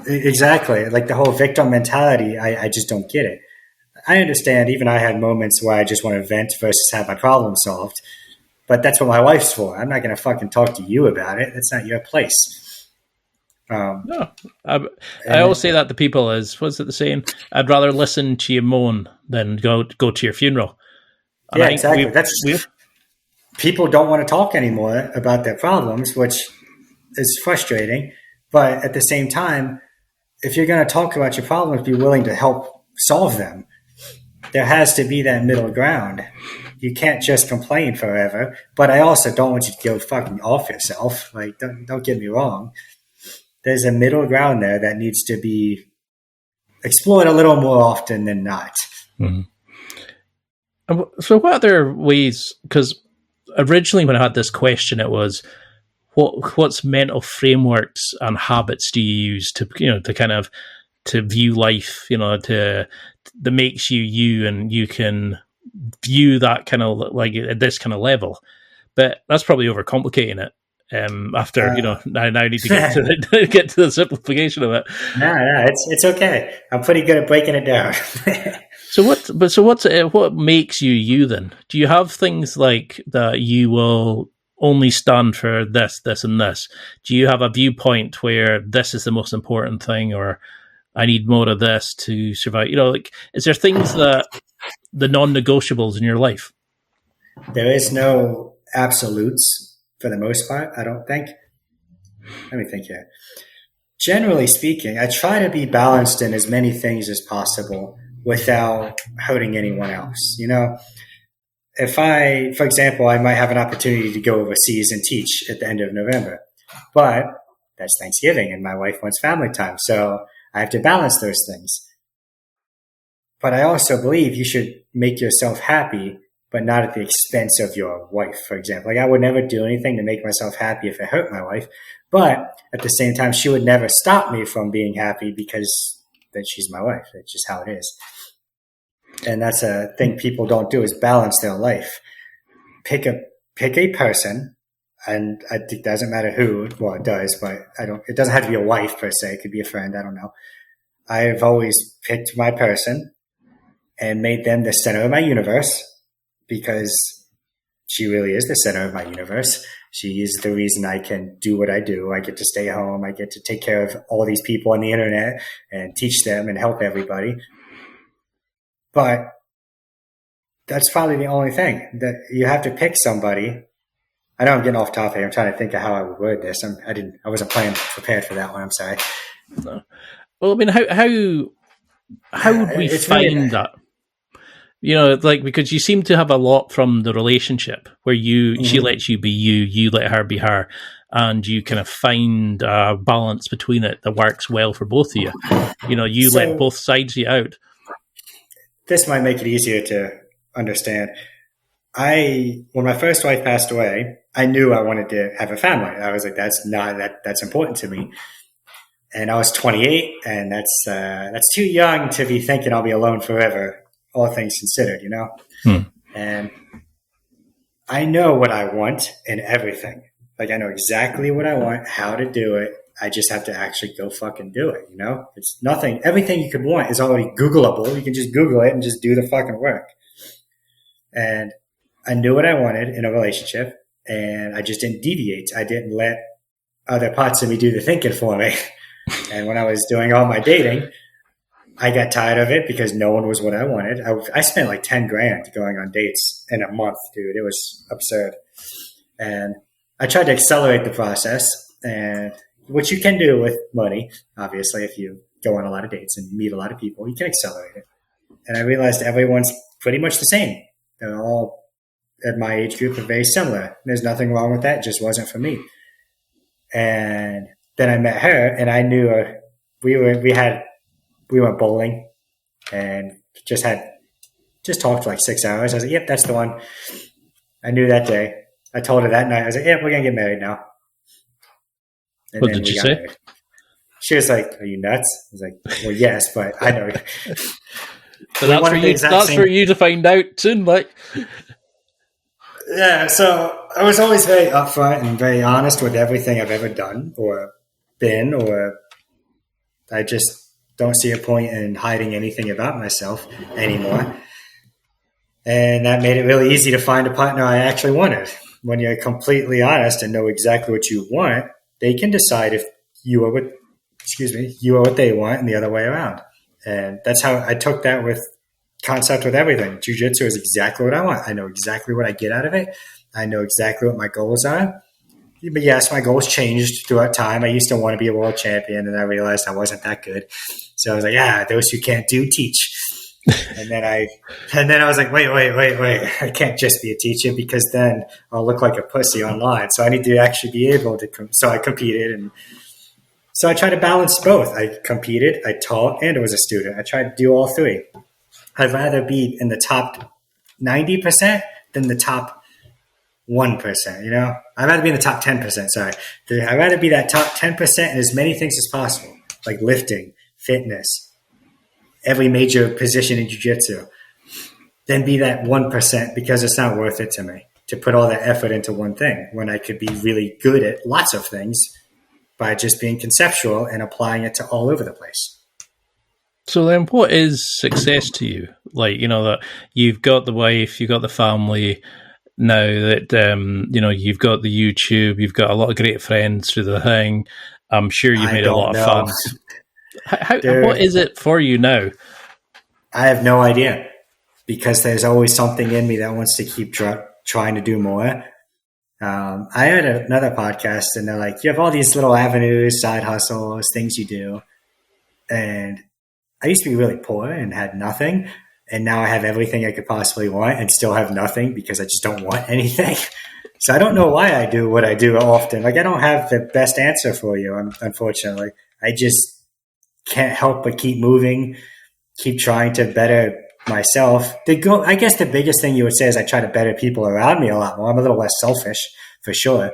Exactly. Like the whole victim mentality, I just don't get it. I understand even I had moments where I just want to vent versus have my problem solved. But that's what my wife's for. I'm not going to fucking talk to you about it. That's not your place. No. I always say that to people what's it the saying? I'd rather listen to you moan than go to your funeral. And yeah, exactly. People don't want to talk anymore about their problems, which is frustrating. But at the same time, if you're going to talk about your problems, be willing to help solve them. There has to be that middle ground. You can't just complain forever. But I also don't want you to go fucking off yourself. Like, don't get me wrong. There's a middle ground there that needs to be explored a little more often than not. Mm-hmm. So what other ways, because originally when I had this question, it was, what's mental frameworks and habits do you use to kind of to view life, that makes you and you can view that kind of like at this kind of level. But that's probably overcomplicating it. After now I need to get to the simplification of it. No, it's okay. I'm pretty good at breaking it down. What makes you then? Do you have things like that you will only stand for this, and this? Do you have a viewpoint where this is the most important thing, or I need more of this to survive? Is there things that the non-negotiables in your life? There is no absolutes for the most part, I don't think. Let me think here. Generally speaking, I try to be balanced in as many things as possible without hurting anyone else. If for example, I might have an opportunity to go overseas and teach at the end of November, but that's Thanksgiving and my wife wants family time. So I have to balance those things. But I also believe you should make yourself happy, but not at the expense of your wife, for example. Like I would never do anything to make myself happy if it hurt my wife. But at the same time, she would never stop me from being happy because then she's my wife. It's just how it is. And that's a thing people don't do is balance their life. Pick a person, and I think it doesn't matter who. Well, it does, but it doesn't have to be a wife per se. It could be a friend. I don't know. I've always picked my person and made them the center of my universe because she really is the center of my universe. She is the reason I can do what I do. I get to stay home. I get to take care of all these people on the internet and teach them and help everybody. But that's probably the only thing that you have to pick somebody. I know I'm getting off topic. I'm trying to think of how I would word this. I wasn't prepared for that one. I'm sorry. No. Well, I mean, how would we find that? Like, because you seem to have a lot from the relationship where she lets you be you let her be her, and you kind of find a balance between it that works well for both of you. You let both sides of you out. This might make it easier to understand. When my first wife passed away, I knew I wanted to have a family. I was like, that's important to me. And I was 28, and that's too young to be thinking I'll be alone forever, all things considered, And I know what I want in everything. Like, I know exactly what I want, how to do it. I just have to actually go fucking do it, It's nothing. Everything you could want is already Googleable. You can just Google it and just do the fucking work. And I knew what I wanted in a relationship, and I just didn't deviate. I didn't let other parts of me do the thinking for me. And when I was doing all my dating, I got tired of it because no one was what I wanted. I spent like $10,000 going on dates in a month, dude. It was absurd. And I tried to accelerate the process, and which you can do with money, obviously, if you go on a lot of dates and meet a lot of people, you can accelerate it. And I realized everyone's pretty much the same. They're all at my age group are very similar. There's nothing wrong with that. It just wasn't for me. And then I met her, and I knew we went bowling and just talked for like 6 hours. I was like, yep, that's the one. I knew that day. I told her that night. I was like, yep, we're going to get married now. And what did you say? Married. She was like, are you nuts? I was like, well, yes, but I know. So that's for you to find out soon, like. Yeah, so I was always very upfront and very honest with everything I've ever done or been, or I just don't see a point in hiding anything about myself anymore. And that made it really easy to find a partner I actually wanted. When you're completely honest and know exactly what you want, they can decide if you are what they want and the other way around. And that's how I took that concept with everything. Jiu-Jitsu is exactly what I want. I know exactly what I get out of it. I know exactly what my goals are. But yes, my goals changed throughout time. I used to want to be a world champion, and I realized I wasn't that good. So I was like, those who can't do, teach. And then I was like, wait. I can't just be a teacher because then I'll look like a pussy online. So I need to actually be able to so I competed, and so I tried to balance both. I competed, I taught, and I was a student. I tried to do all three. I'd rather be in the top 90% than the top 1%, I'd rather be in the top 10%, sorry. I'd rather be that top 10% in as many things as possible, like lifting, fitness, every major position in jiu-jitsu, than be that 1% because it's not worth it to me to put all that effort into one thing when I could be really good at lots of things by just being conceptual and applying it to all over the place. So then what is success to you? Like, that you've got the wife, you've got the family, now that, you've got the YouTube, you've got a lot of great friends through the thing. I'm sure you've made a lot of fun. What is it for you now? I have no idea, because there's always something in me that wants to keep trying to do more. I heard another podcast, and they're like, you have all these little avenues, side hustles, things you do. And I used to be really poor and had nothing. And now I have everything I could possibly want and still have nothing because I just don't want anything. So I don't know why I do what I do often. Like, I don't have the best answer for you, unfortunately. I just can't help but keep moving, keep trying to better myself. I guess the biggest thing you would say is I try to better people around me a lot more. I'm a little less selfish, for sure.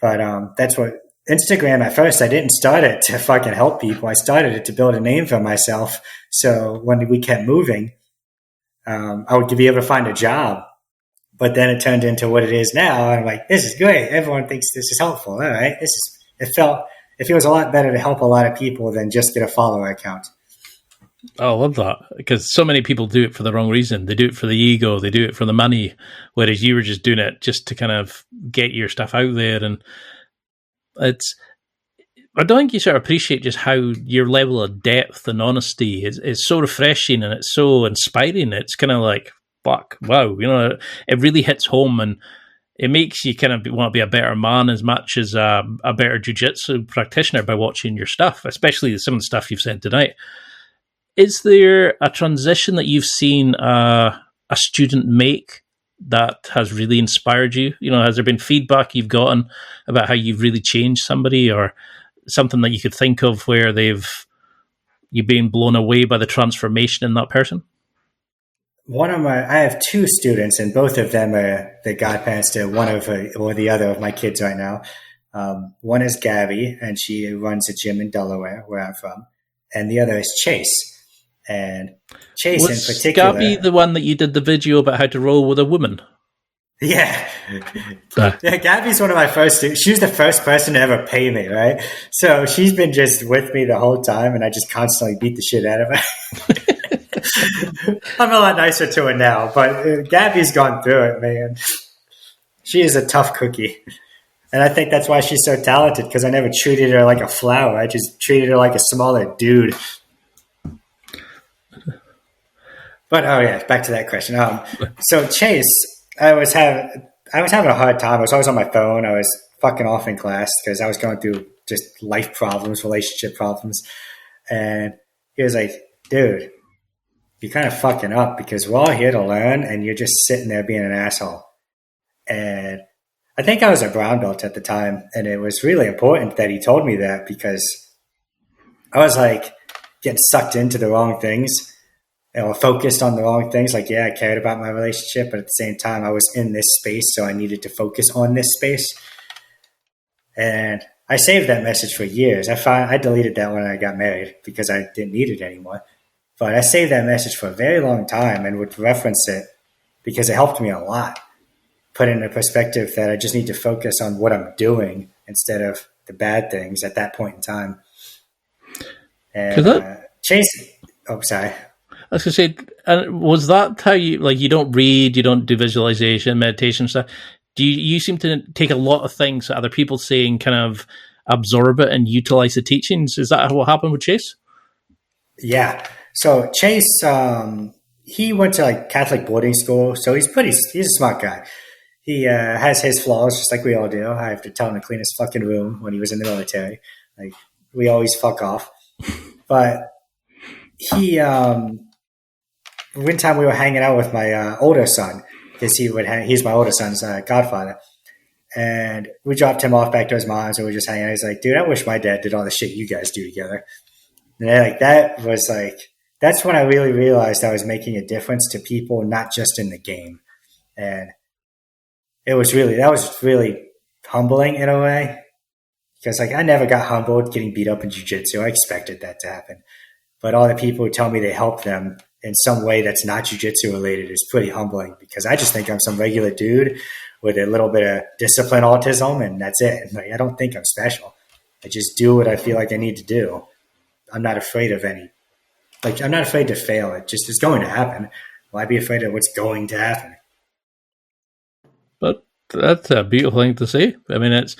But that's what Instagram, at first, I didn't start it to fucking help people. I started it to build a name for myself. So when we kept moving, I would be able to find a job. But then it turned into what it is now. And I'm like, this is great. Everyone thinks this is helpful. All right. It feels a lot better to help a lot of people than just get a follower account. Oh, I love that, because so many people do it for the wrong reason. They do it for the ego, they do it for the money, whereas you were just doing it just to kind of get your stuff out there. And it's, I don't think you sort of appreciate just how your level of depth and honesty is so refreshing, and it's so inspiring. It's kind of like, fuck, wow, it really hits home, and it makes you kind of want to be a better man as much as a better jiu-jitsu practitioner by watching your stuff, especially some of the stuff you've said tonight. Is there a transition that you've seen a student make that has really inspired you? Has there been feedback you've gotten about how you've really changed somebody, or something that you could think of where you've been blown away by the transformation in that person? I have two students, and both of them are the godparents to one or the other of my kids right now. One is Gabby, and she runs a gym in Delaware, where I'm from, and the other is Chase. And Chase in particular. Gabby the one that you did the video about how to roll with a woman? Yeah. Yeah, Gabby's one of my first students. She was the first person to ever pay me, right? So she's been just with me the whole time, and I just constantly beat the shit out of her. I'm a lot nicer to her now, but Gabby's gone through it, man. She is a tough cookie. And I think that's why she's so talented, because I never treated her like a flower. I just treated her like a smaller dude. But back to that question. So Chase, I was having a hard time. I was always on my phone. I was fucking off in class because I was going through just life problems, relationship problems. And he was like, dude, you're kind of fucking up because we're all here to learn and you're just sitting there being an asshole. And I think I was a brown belt at the time. And it was really important that he told me that, because I was like getting sucked into the wrong things. Focused on the wrong things. Like, yeah, I cared about my relationship, but at the same time, I was in this space, so I needed to focus on this space. And I saved that message for years. I deleted that when I got married because I didn't need it anymore. But I saved that message for a very long time and would reference it because it helped me a lot. Put it in a perspective that I just need to focus on what I'm doing instead of the bad things at that point in time. And Chase, sorry. I was going to say, was that how you don't read, you don't do visualization, meditation stuff? You seem to take a lot of things that other people say and kind of absorb it and utilize the teachings. Is that what happened with Chase? Yeah. So Chase, he went to Catholic boarding school. So he's a smart guy. He has his flaws, just like we all do. I have to tell him to clean his fucking room when he was in the military. Like, we always fuck off. But he, one time we were hanging out with my older son, because he's my older son's godfather. And we dropped him off back to his mom's and we were just hanging out. He's like, dude, I wish my dad did all the shit you guys do together. And that's when I really realized I was making a difference to people, not just in the game. And that was really humbling in a way. Because I never got humbled getting beat up in jiu-jitsu. I expected that to happen. But all the people who tell me they help them in some way that's not jiu-jitsu related is pretty humbling, because I just think I'm some regular dude with a little bit of discipline autism, and that's it. And I don't think I'm special. I just do what I feel like I need to do. I'm not afraid of I'm not afraid to fail. It just is going to happen. Why be afraid of what's going to happen? But that's a beautiful thing to say. I mean, it's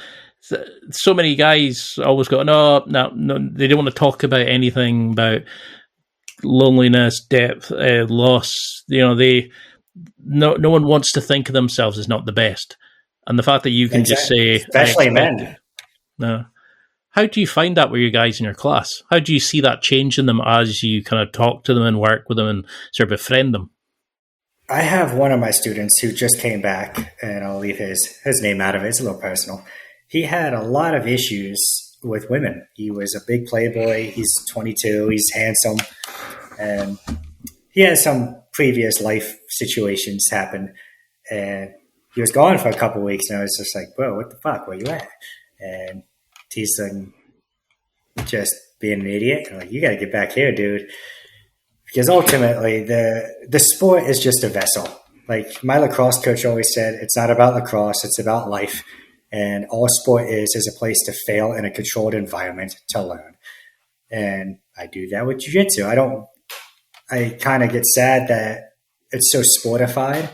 so many guys always go, no, they don't want to talk about anything about loneliness, depth, loss. No one wants to think of themselves as not the best. And the fact that you can just say, especially men. No. How do you find that with your guys in your class? How do you see that change in them as you kind of talk to them and work with them and sort of befriend them? I have one of my students who just came back, and I'll leave his name out of it. It's a little personal. He had a lot of issues with women. He was a big playboy. He's 22. He's handsome. And he has some previous life situations happen. And he was gone for a couple of weeks. And I was just like, bro, what the fuck? Where you at? And he's just being an idiot. I'm like, you got to get back here, dude. Because ultimately, the sport is just a vessel. Like my lacrosse coach always said, it's not about lacrosse, it's about life. And all sport is a place to fail in a controlled environment to learn. And I do that with jiu-jitsu. I don't I kind of get sad that it's so sportified,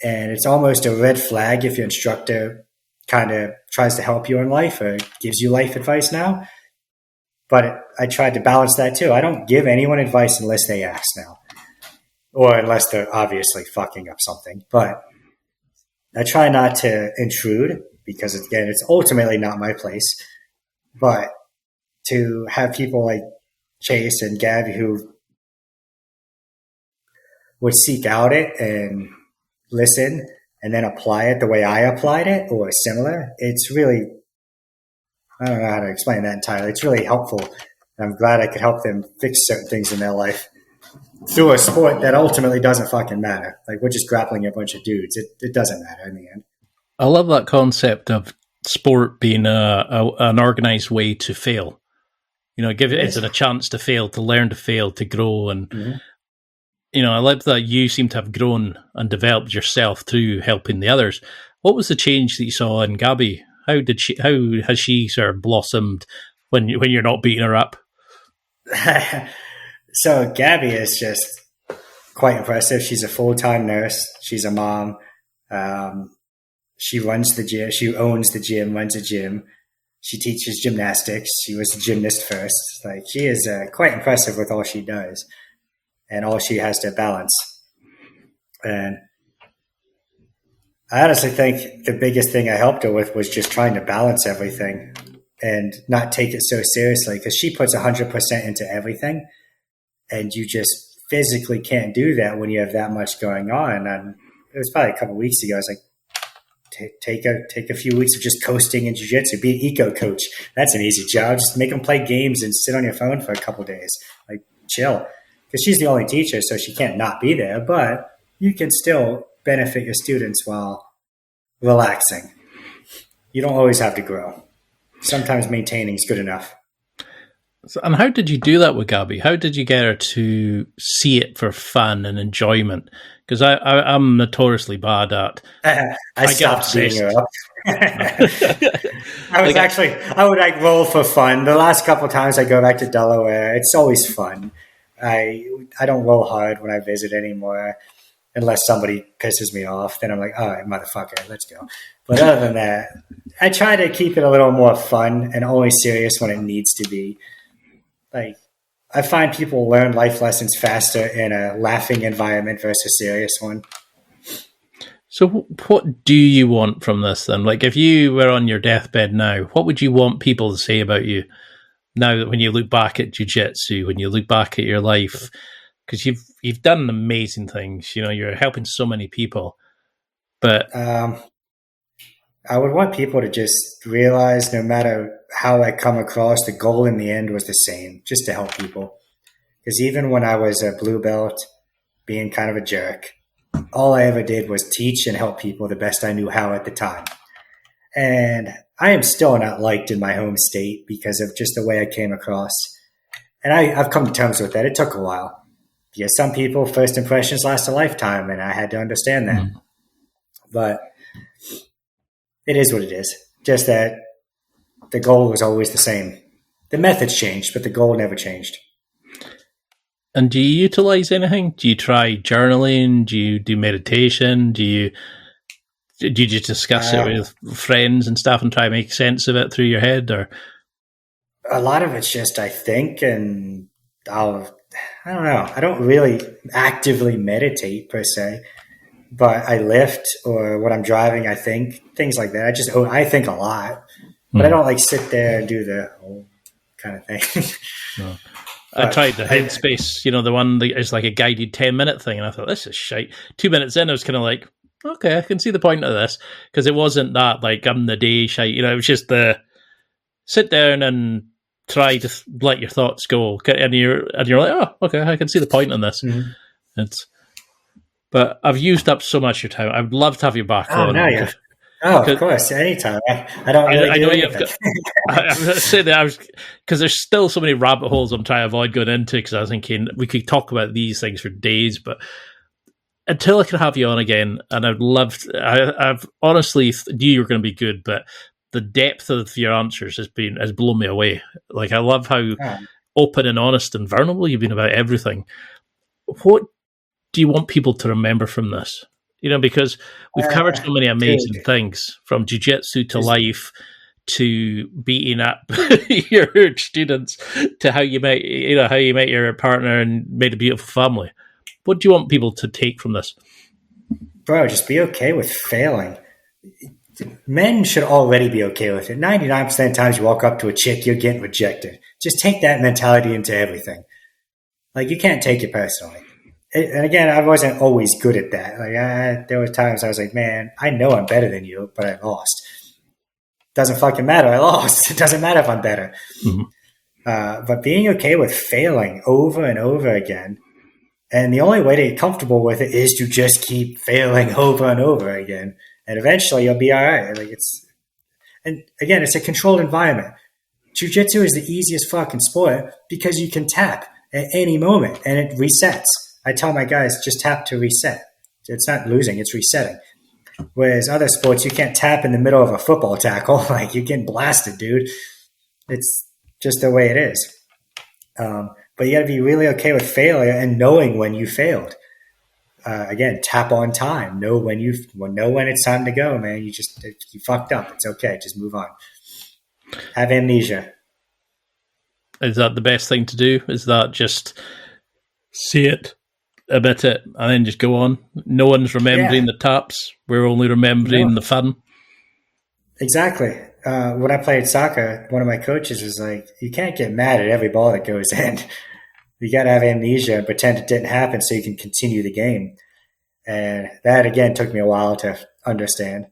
and it's almost a red flag if your instructor kind of tries to help you in life or gives you life advice now. But I tried to balance that too. I don't give anyone advice unless they ask now, or unless they're obviously fucking up something. But I try not to intrude because, again, it's ultimately not my place. But to have people like Chase and Gabby who would seek out it and listen and then apply it the way I applied it or similar, it's really, I don't know how to explain that entirely. It's really helpful. I'm glad I could help them fix certain things in their life through a sport that ultimately doesn't fucking matter. Like, we're just grappling a bunch of dudes. It doesn't matter in the end. I love that concept of sport being an organized way to fail. Give it a chance to fail, to learn to fail, to grow. And, I love that you seem to have grown and developed yourself through helping the others. What was the change that you saw in Gabby? How has she sort of blossomed when you're not beating her up? So Gabby is just quite impressive. She's a full-time nurse. She's a mom. She runs the gym. She owns the gym, runs a gym. She teaches gymnastics. She was a gymnast first. Like, she is quite impressive with all she does and all she has to balance. And I honestly think the biggest thing I helped her with was just trying to balance everything and not take it so seriously, because she puts 100% into everything. And you just physically can't do that when you have that much going on. And it was probably a couple of weeks ago. I was like, take a few weeks of just coasting in jiu-jitsu. Be an eco coach. That's an easy job. Just make them play games and sit on your phone for a couple of days. Like, chill. Because she's the only teacher, so she can't not be there. But you can still benefit your students while relaxing. You don't always have to grow. Sometimes maintaining is good enough. And how did you do that with Gabby? How did you get her to see it for fun and enjoyment? Because I'm notoriously bad at. I stopped beating her up. I would like roll for fun. The last couple of times I go back to Delaware, it's always fun. I don't roll hard when I visit anymore, unless somebody pisses me off. Then I'm like, all right, motherfucker, let's go. But other than that, I try to keep it a little more fun and always serious when it needs to be. Like, I find people learn life lessons faster in a laughing environment versus a serious one. So what do you want from this then? Like, if you were on your deathbed now, what would you want people to say about you now that when you look back at jiu-jitsu, when you look back at your life? Because you've done amazing things. You're helping so many people. But I would want people to just realize, no matter how I come across, the goal in the end was the same, just to help people. Because even when I was a blue belt, being kind of a jerk, all I ever did was teach and help people the best I knew how at the time. And I am still not liked in my home state because of just the way I came across. And I've come to terms with that. It took a while. Because some people, first impressions last a lifetime, and I had to understand that. But it is what it is. Just that the goal was always the same. The methods changed, but the goal never changed. And do you utilize anything? Do you try journaling? Do you do meditation? Do you just discuss it with friends and stuff and try to make sense of it through your head? Or a lot of it's just I think, and I don't know. I don't really actively meditate per se, but I lift, or when I'm driving, I think, things like that. I think a lot, but I don't like sit there and do the whole kind of thing. No. I tried the Headspace, the one that is like a guided 10-minute thing, and I thought, this is shite. 2 minutes in, I was kind of like, okay, I can see the point of this, because it wasn't that like I'm the day shite. It was just the sit down and try to let your thoughts go, and you're like, oh, okay, I can see the point in this. Mm-hmm. But I've used up so much of your time. I'd love to have you back on. No, yeah. Of course, anytime. I don't really I know do you've got. I say that because there's still so many rabbit holes I'm trying to avoid going into, because I was thinking we could talk about these things for days, but until I can have you on again, and I've honestly knew you were going to be good, but the depth of your answers has blown me away. Like, I love how open and honest and vulnerable you've been about everything. what do you want people to remember from this? Because we've covered so many amazing things, from jiu-jitsu to life to beating up your students to how you met your partner and made a beautiful family. What do you want people to take from this? Bro, just be okay with failing. Men should already be okay with it. 99% of the times you walk up to a chick, you're getting rejected. Just take that mentality into everything. Like, you can't take it personally. And again, I wasn't always good at that. Like, there were times I was like, man, I know I'm better than you, but I lost. Doesn't fucking matter. I lost. It doesn't matter if I'm better. Mm-hmm. But being okay with failing over and over again, and the only way to get comfortable with it is to just keep failing over and over again, and eventually you'll be all right. And again, it's a controlled environment. Jiu-jitsu is the easiest fucking sport because you can tap at any moment and it resets. I tell my guys, just tap to reset. It's not losing; it's resetting. Whereas other sports, you can't tap in the middle of a football tackle. Like, you're getting blasted, dude. It's just the way it is. But you got to be really okay with failure and knowing when you failed. Again, tap on time. Know when it's time to go, man. You fucked up. It's okay. Just move on. Have amnesia. Is that the best thing to do? Is that just see it, admit it, and then just go on? No one's remembering the taps. We're only remembering the fun. Exactly. When I played soccer, one of my coaches was like, you can't get mad at every ball that goes in. You got to have amnesia and pretend it didn't happen so you can continue the game. And that, again, took me a while to understand.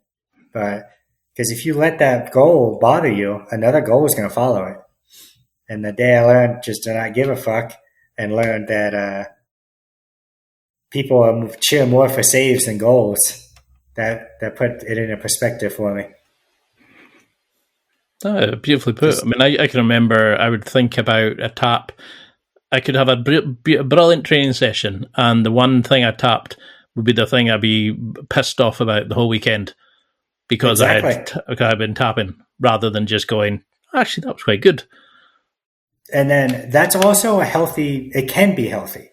But because if you let that goal bother you, another goal is going to follow it. And the day I learned just to not give a fuck and learned that people cheer more for saves than goals, that put it in a perspective for me. Oh, beautifully put. I mean, I can remember I would think about a tap. I could have a brilliant training session, and the one thing I tapped would be the thing I'd be pissed off about the whole weekend because I had been tapping rather than just going, actually, that was quite good. And then that's also it can be healthy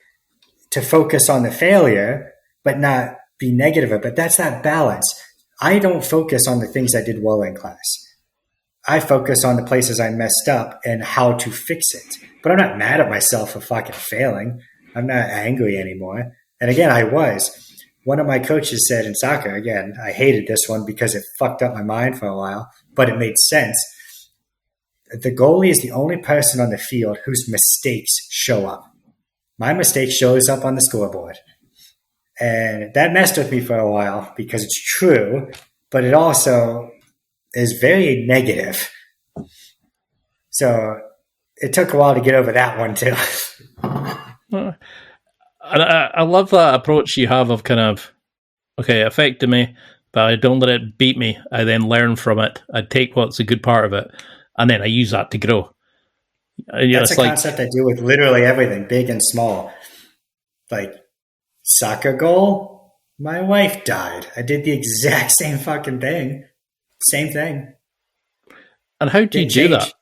to focus on the failure, but not be negative about it. But that's that balance. I don't focus on the things I did well in class. I focus on the places I messed up and how to fix it. But I'm not mad at myself for fucking failing. I'm not angry anymore. And again, I was. One of my coaches said in soccer, again, I hated this one because it fucked up my mind for a while, but it made sense. The goalie is the only person on the field whose mistakes show up. My mistake shows up on the scoreboard. And that messed with me for a while because it's true, but it also is very negative. So it took a while to get over that one too. I love that approach you have of kind of, okay, it affected me, but I don't let it beat me. I then learn from it. I take what's a good part of it, and then I use that to grow. That's a concept I do with literally everything, big and small. Like, soccer goal, my wife died. I did the exact same fucking thing. Same thing. And how do you do that?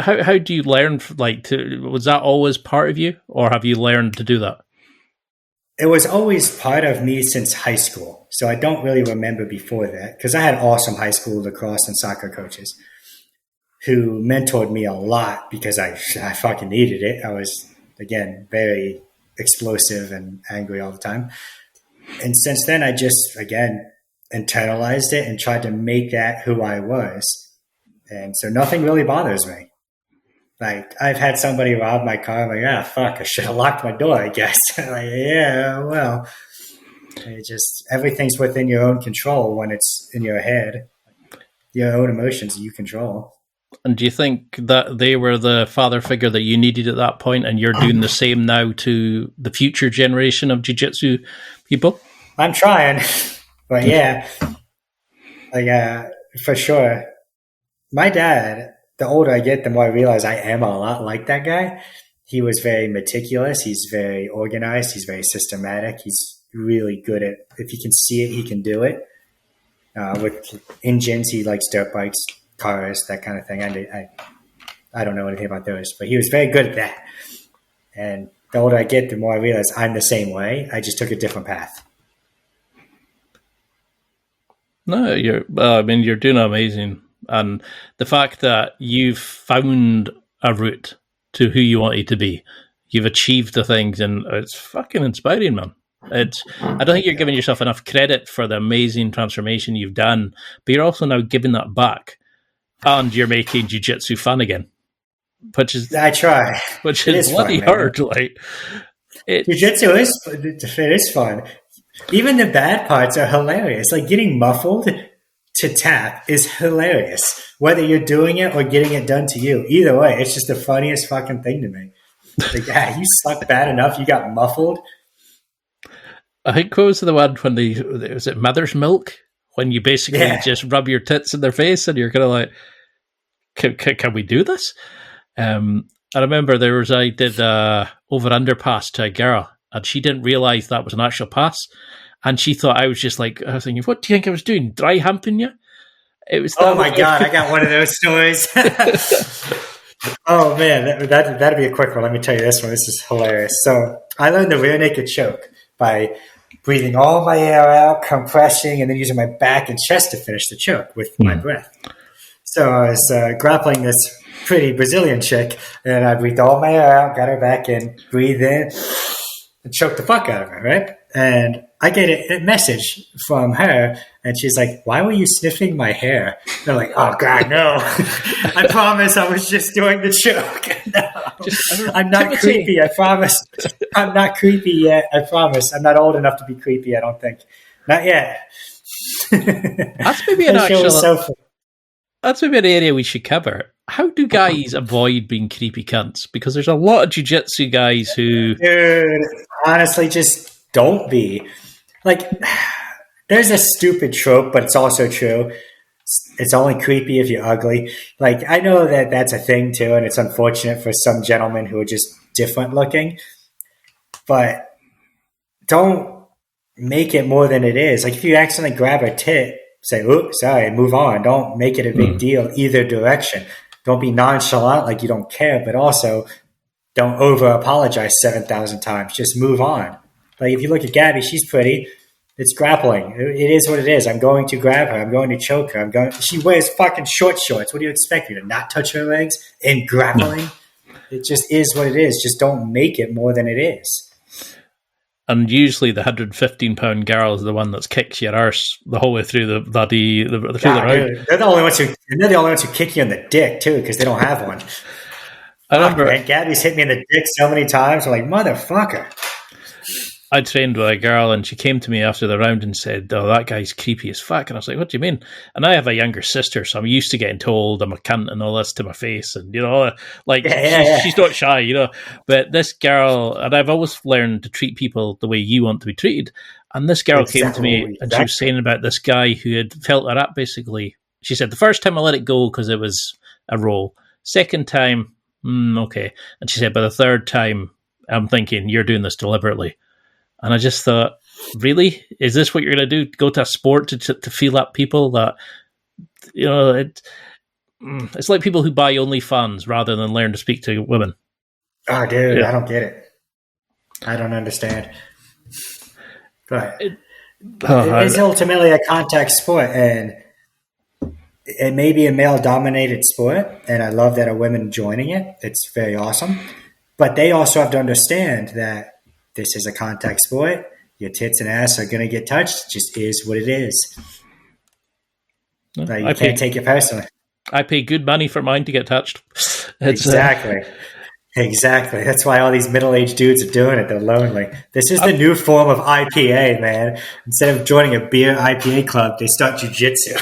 How do you learn? Was that always part of you, or have you learned to do that? It was always part of me since high school. So I don't really remember before that because I had awesome high school lacrosse and soccer coaches who mentored me a lot because I fucking needed it. I was, again, very explosive and angry all the time. And since then, I just, again, internalized it and tried to make that who I was. And so nothing really bothers me. Like, I've had somebody rob my car. I'm like, fuck, I should have locked my door, I guess. Like, yeah, well, everything's within your own control when it's in your head. Your own emotions you control. And do you think that they were the father figure that you needed at that point, and you're doing the same now to the future generation of jiu-jitsu people? I'm trying, but yeah, for sure. My dad, the older I get, the more I realize I am a lot like that guy. He was very meticulous. He's very organized. He's very systematic. He's really good at, if he can see it, he can do it. With engines, he likes dirt bikes, cars, that kind of thing. I don't know anything about those, but he was very good at that. And the older I get, the more I realize I'm the same way. I just took a different path. No, you're doing amazing. And the fact that you've found a route to who you wanted to be, you've achieved the things, and it's fucking inspiring, man. I don't think you're giving yourself enough credit for the amazing transformation you've done, but you're also now giving that back, and you're making jiu-jitsu fun again, I try. Which is bloody hard. Like, jiu-jitsu is fun. Even the bad parts are hilarious. Like getting muffled to tap is hilarious. Whether you're doing it or getting it done to you, either way, it's just the funniest fucking thing to me. Like, you suck bad enough, you got muffled. I think what was the one when was it mother's milk? When you basically just rub your tits in their face and you're kind of like, can we do this? I remember I did over-under pass to a girl, and she didn't realize that was an actual pass. And she thought I was just like, I was thinking, what do you think I was doing? Dry humping you? It was. Oh my God, I got one of those stories. Oh man, that'd be a quick one. Let me tell you this one. This is hilarious. So I learned the rear naked choke by breathing all my air out, compressing, and then using my back and chest to finish the choke with my breath. So I was grappling this pretty Brazilian chick, and I breathed all my air out, got her back in, breathe in, and choked the fuck out of her, right? And I get a message from her, and she's like, "Why were you sniffing my hair?" And I'm like, "Oh God, no! I promise I was just doing the choke. No, I'm not creepy. I promise. I'm not creepy yet. I promise. I'm not old enough to be creepy. I don't think. Not yet." That's maybe that's maybe an area we should cover. How do guys avoid being creepy cunts? Because there's a lot of jiu-jitsu guys who... Dude, honestly, just don't be. Like, there's a stupid trope, but it's also true. It's only creepy if you're ugly. Like, I know that that's a thing, too, and it's unfortunate for some gentlemen who are just different looking. But don't make it more than it is. Like, if you accidentally grab a tit, say, "Oops, sorry," move on. Don't make it a big deal either direction. Don't be nonchalant like you don't care, but also don't over-apologize 7,000 times. Just move on. Like, if you look at Gabby, she's pretty. It's grappling. It is what it is. I'm going to grab her. I'm going to choke her. She wears fucking short shorts. What do you expect me to not touch her legs in grappling? It just is what it is. Just don't make it more than it is. And usually the 115-pound girl is the one that kicks your arse the whole way through the round. They're the only ones who kick you in the dick too, because they don't have one. I remember, man, Gabby's hit me in the dick so many times. I'm like, motherfucker. I trained with a girl, and she came to me after the round and said, "Oh, that guy's creepy as fuck." And I was like, "What do you mean?" And I have a younger sister, so I'm used to getting told I'm a cunt and all this to my face, and she's not shy, But this girl, and I've always learned to treat people the way you want to be treated. And this girl came to me, and she was saying about this guy who had felt her up. Basically, she said the first time I let it go because it was a roll. Second time, okay, and she said by the third time, I'm thinking you're doing this deliberately. And I just thought, really? Is this what you're going to do? Go to a sport to feel up people that, it's like people who buy OnlyFans rather than learn to speak to women. Oh, dude, yeah. I don't get it. I don't understand. But it's ultimately a contact sport, and it may be a male-dominated sport, and I love that there are women joining it. It's very awesome. But they also have to understand that this is a contact sport. Your tits and ass are going to get touched. It just is what it is. You can't take it personally. I pay good money for mine to get touched. Exactly. That's why all these middle-aged dudes are doing it. They're lonely. This is the new form of IPA, man. Instead of joining a beer IPA club, they start jiu-jitsu.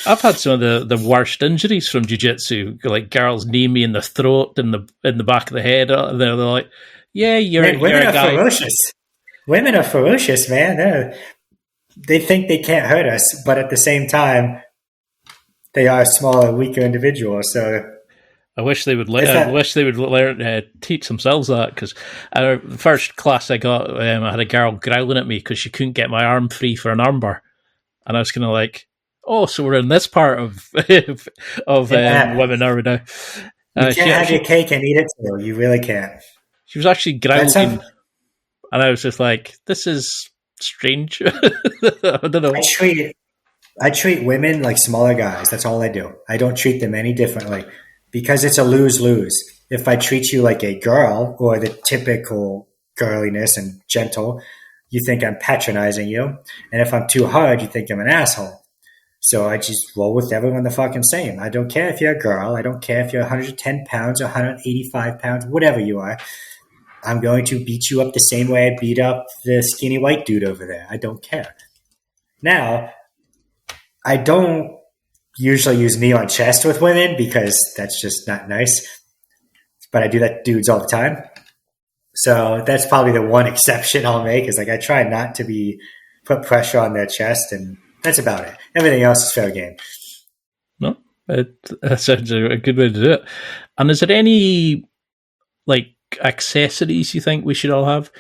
I've had some of the worst injuries from jiu-jitsu. Like girls knee me in the throat, in the back of the head. They're like, "Yeah, women are ferocious. Women are ferocious, man. They think they can't hurt us, but at the same time, they are smaller, weaker individuals. So I wish they would learn teach themselves that, because the first class I got, I had a girl growling at me because she couldn't get my arm free for an armbar, and I was kind of like, "Oh, so we're in this part of women, are we now?" You can't have your cake and eat it too. You really can't. She was actually growling, and I was just like, "This is strange." I don't know. I treat women like smaller guys. That's all I do. I don't treat them any differently because it's a lose-lose. If I treat you like a girl or the typical girliness and gentle, you think I'm patronizing you. And if I'm too hard, you think I'm an asshole. So I just roll with everyone the fucking same. I don't care if you're a girl. I don't care if you're 110 pounds or 185 pounds, whatever you are. I'm going to beat you up the same way I beat up the skinny white dude over there. I don't care. Now, I don't usually use knee on chest with women because that's just not nice. But I do that to dudes all the time. So that's probably the one exception I'll make is like I try not to put pressure on their chest, and that's about it. Everything else is fair game. No, that sounds a good way to do it. And is there any like accessories you think we should all have?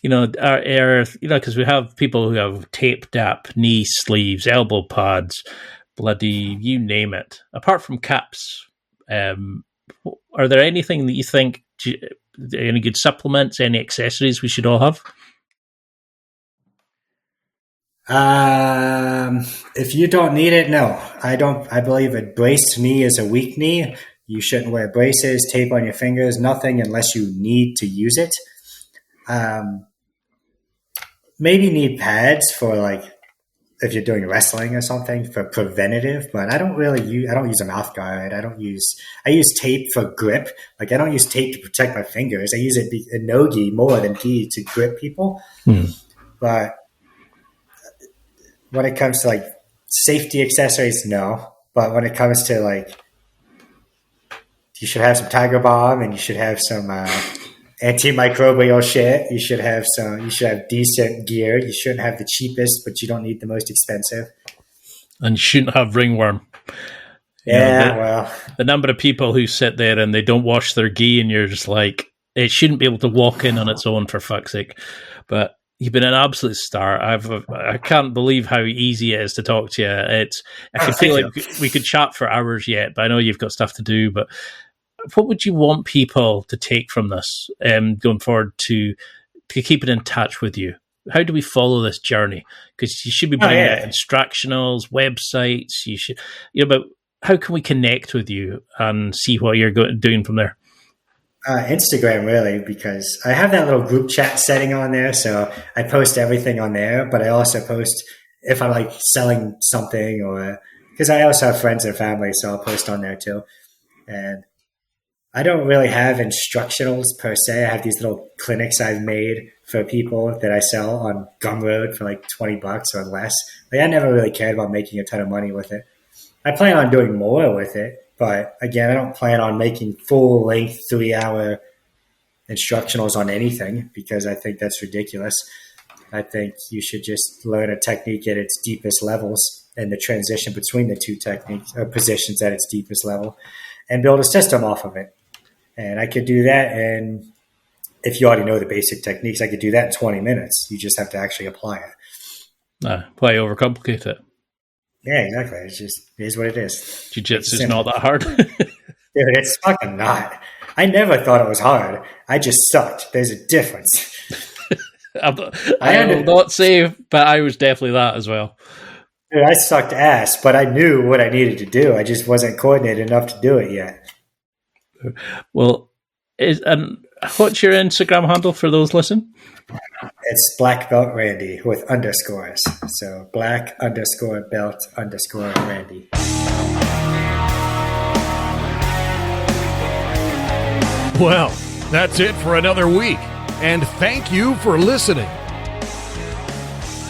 Because we have people who have tape dap, knee sleeves, elbow pads, bloody you name it. Apart from caps, are there anything that you think? Any good supplements? Any accessories we should all have? If you don't need it, no. I don't. I believe a braced knee is a weak knee. You shouldn't wear braces, tape on your fingers, nothing unless you need to use it. Maybe need pads for like if you're doing wrestling or something for preventative, but I don't use a mouth guard. I use tape for grip. Like I don't use tape to protect my fingers. I use a no-gi more than gi to grip people. But when it comes to like safety accessories, no. But when it comes to like, you should have some Tiger Balm and you should have some antimicrobial shit. You should have decent gear. You shouldn't have the cheapest, but you don't need the most expensive. And you shouldn't have ringworm. The number of people who sit there and they don't wash their gi, and you're just like, it shouldn't be able to walk in on its own, for fuck's sake. But you've been an absolute star. I can't believe how easy it is to talk to you. I can feel like we could chat for hours yet, but I know you've got stuff to do. But what would you want people to take from this going forward to keep it in touch with you? How do we follow this journey? Because you should be bringing out instructionals, websites. But how can we connect with you and see what you're doing from there? Instagram, really, because I have that little group chat setting on there. So I post everything on there, but I also post if I'm like selling something or because I also have friends and family, so I'll post on there too. And I don't really have instructionals per se. I have these little clinics I've made for people that I sell on Gumroad for like $20 or less. Like I never really cared about making a ton of money with it. I plan on doing more with it, but again, I don't plan on making full-length 3-hour instructionals on anything because I think that's ridiculous. I think you should just learn a technique at its deepest levels and the transition between the two techniques or positions at its deepest level and build a system off of it. And I could do that, and if you already know the basic techniques, I could do that in 20 minutes. You just have to actually apply it. Why overcomplicate it? Yeah, exactly. It is what it is. Jiu-Jitsu is not that hard. Dude, it's fucking not. I never thought it was hard. I just sucked. There's a difference. I will not say, but I was definitely that as well. Dude, I sucked ass, but I knew what I needed to do. I just wasn't coordinated enough to do it yet. Well, what's your Instagram handle for those listening? It's Black Belt Randy with underscores. So Black_Belt_Randy. Well, that's it for another week. And thank you for listening.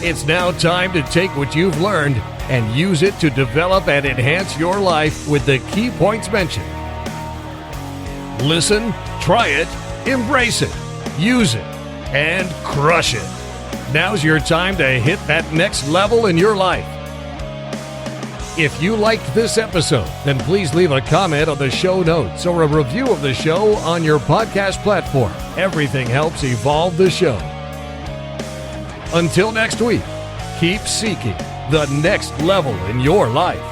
It's now time to take what you've learned and use it to develop and enhance your life with the key points mentioned. Listen, try it, embrace it, use it, and crush it. Now's your time to hit that next level in your life. If you liked this episode, then please leave a comment on the show notes or a review of the show on your podcast platform. Everything helps evolve the show. Until next week, keep seeking the next level in your life.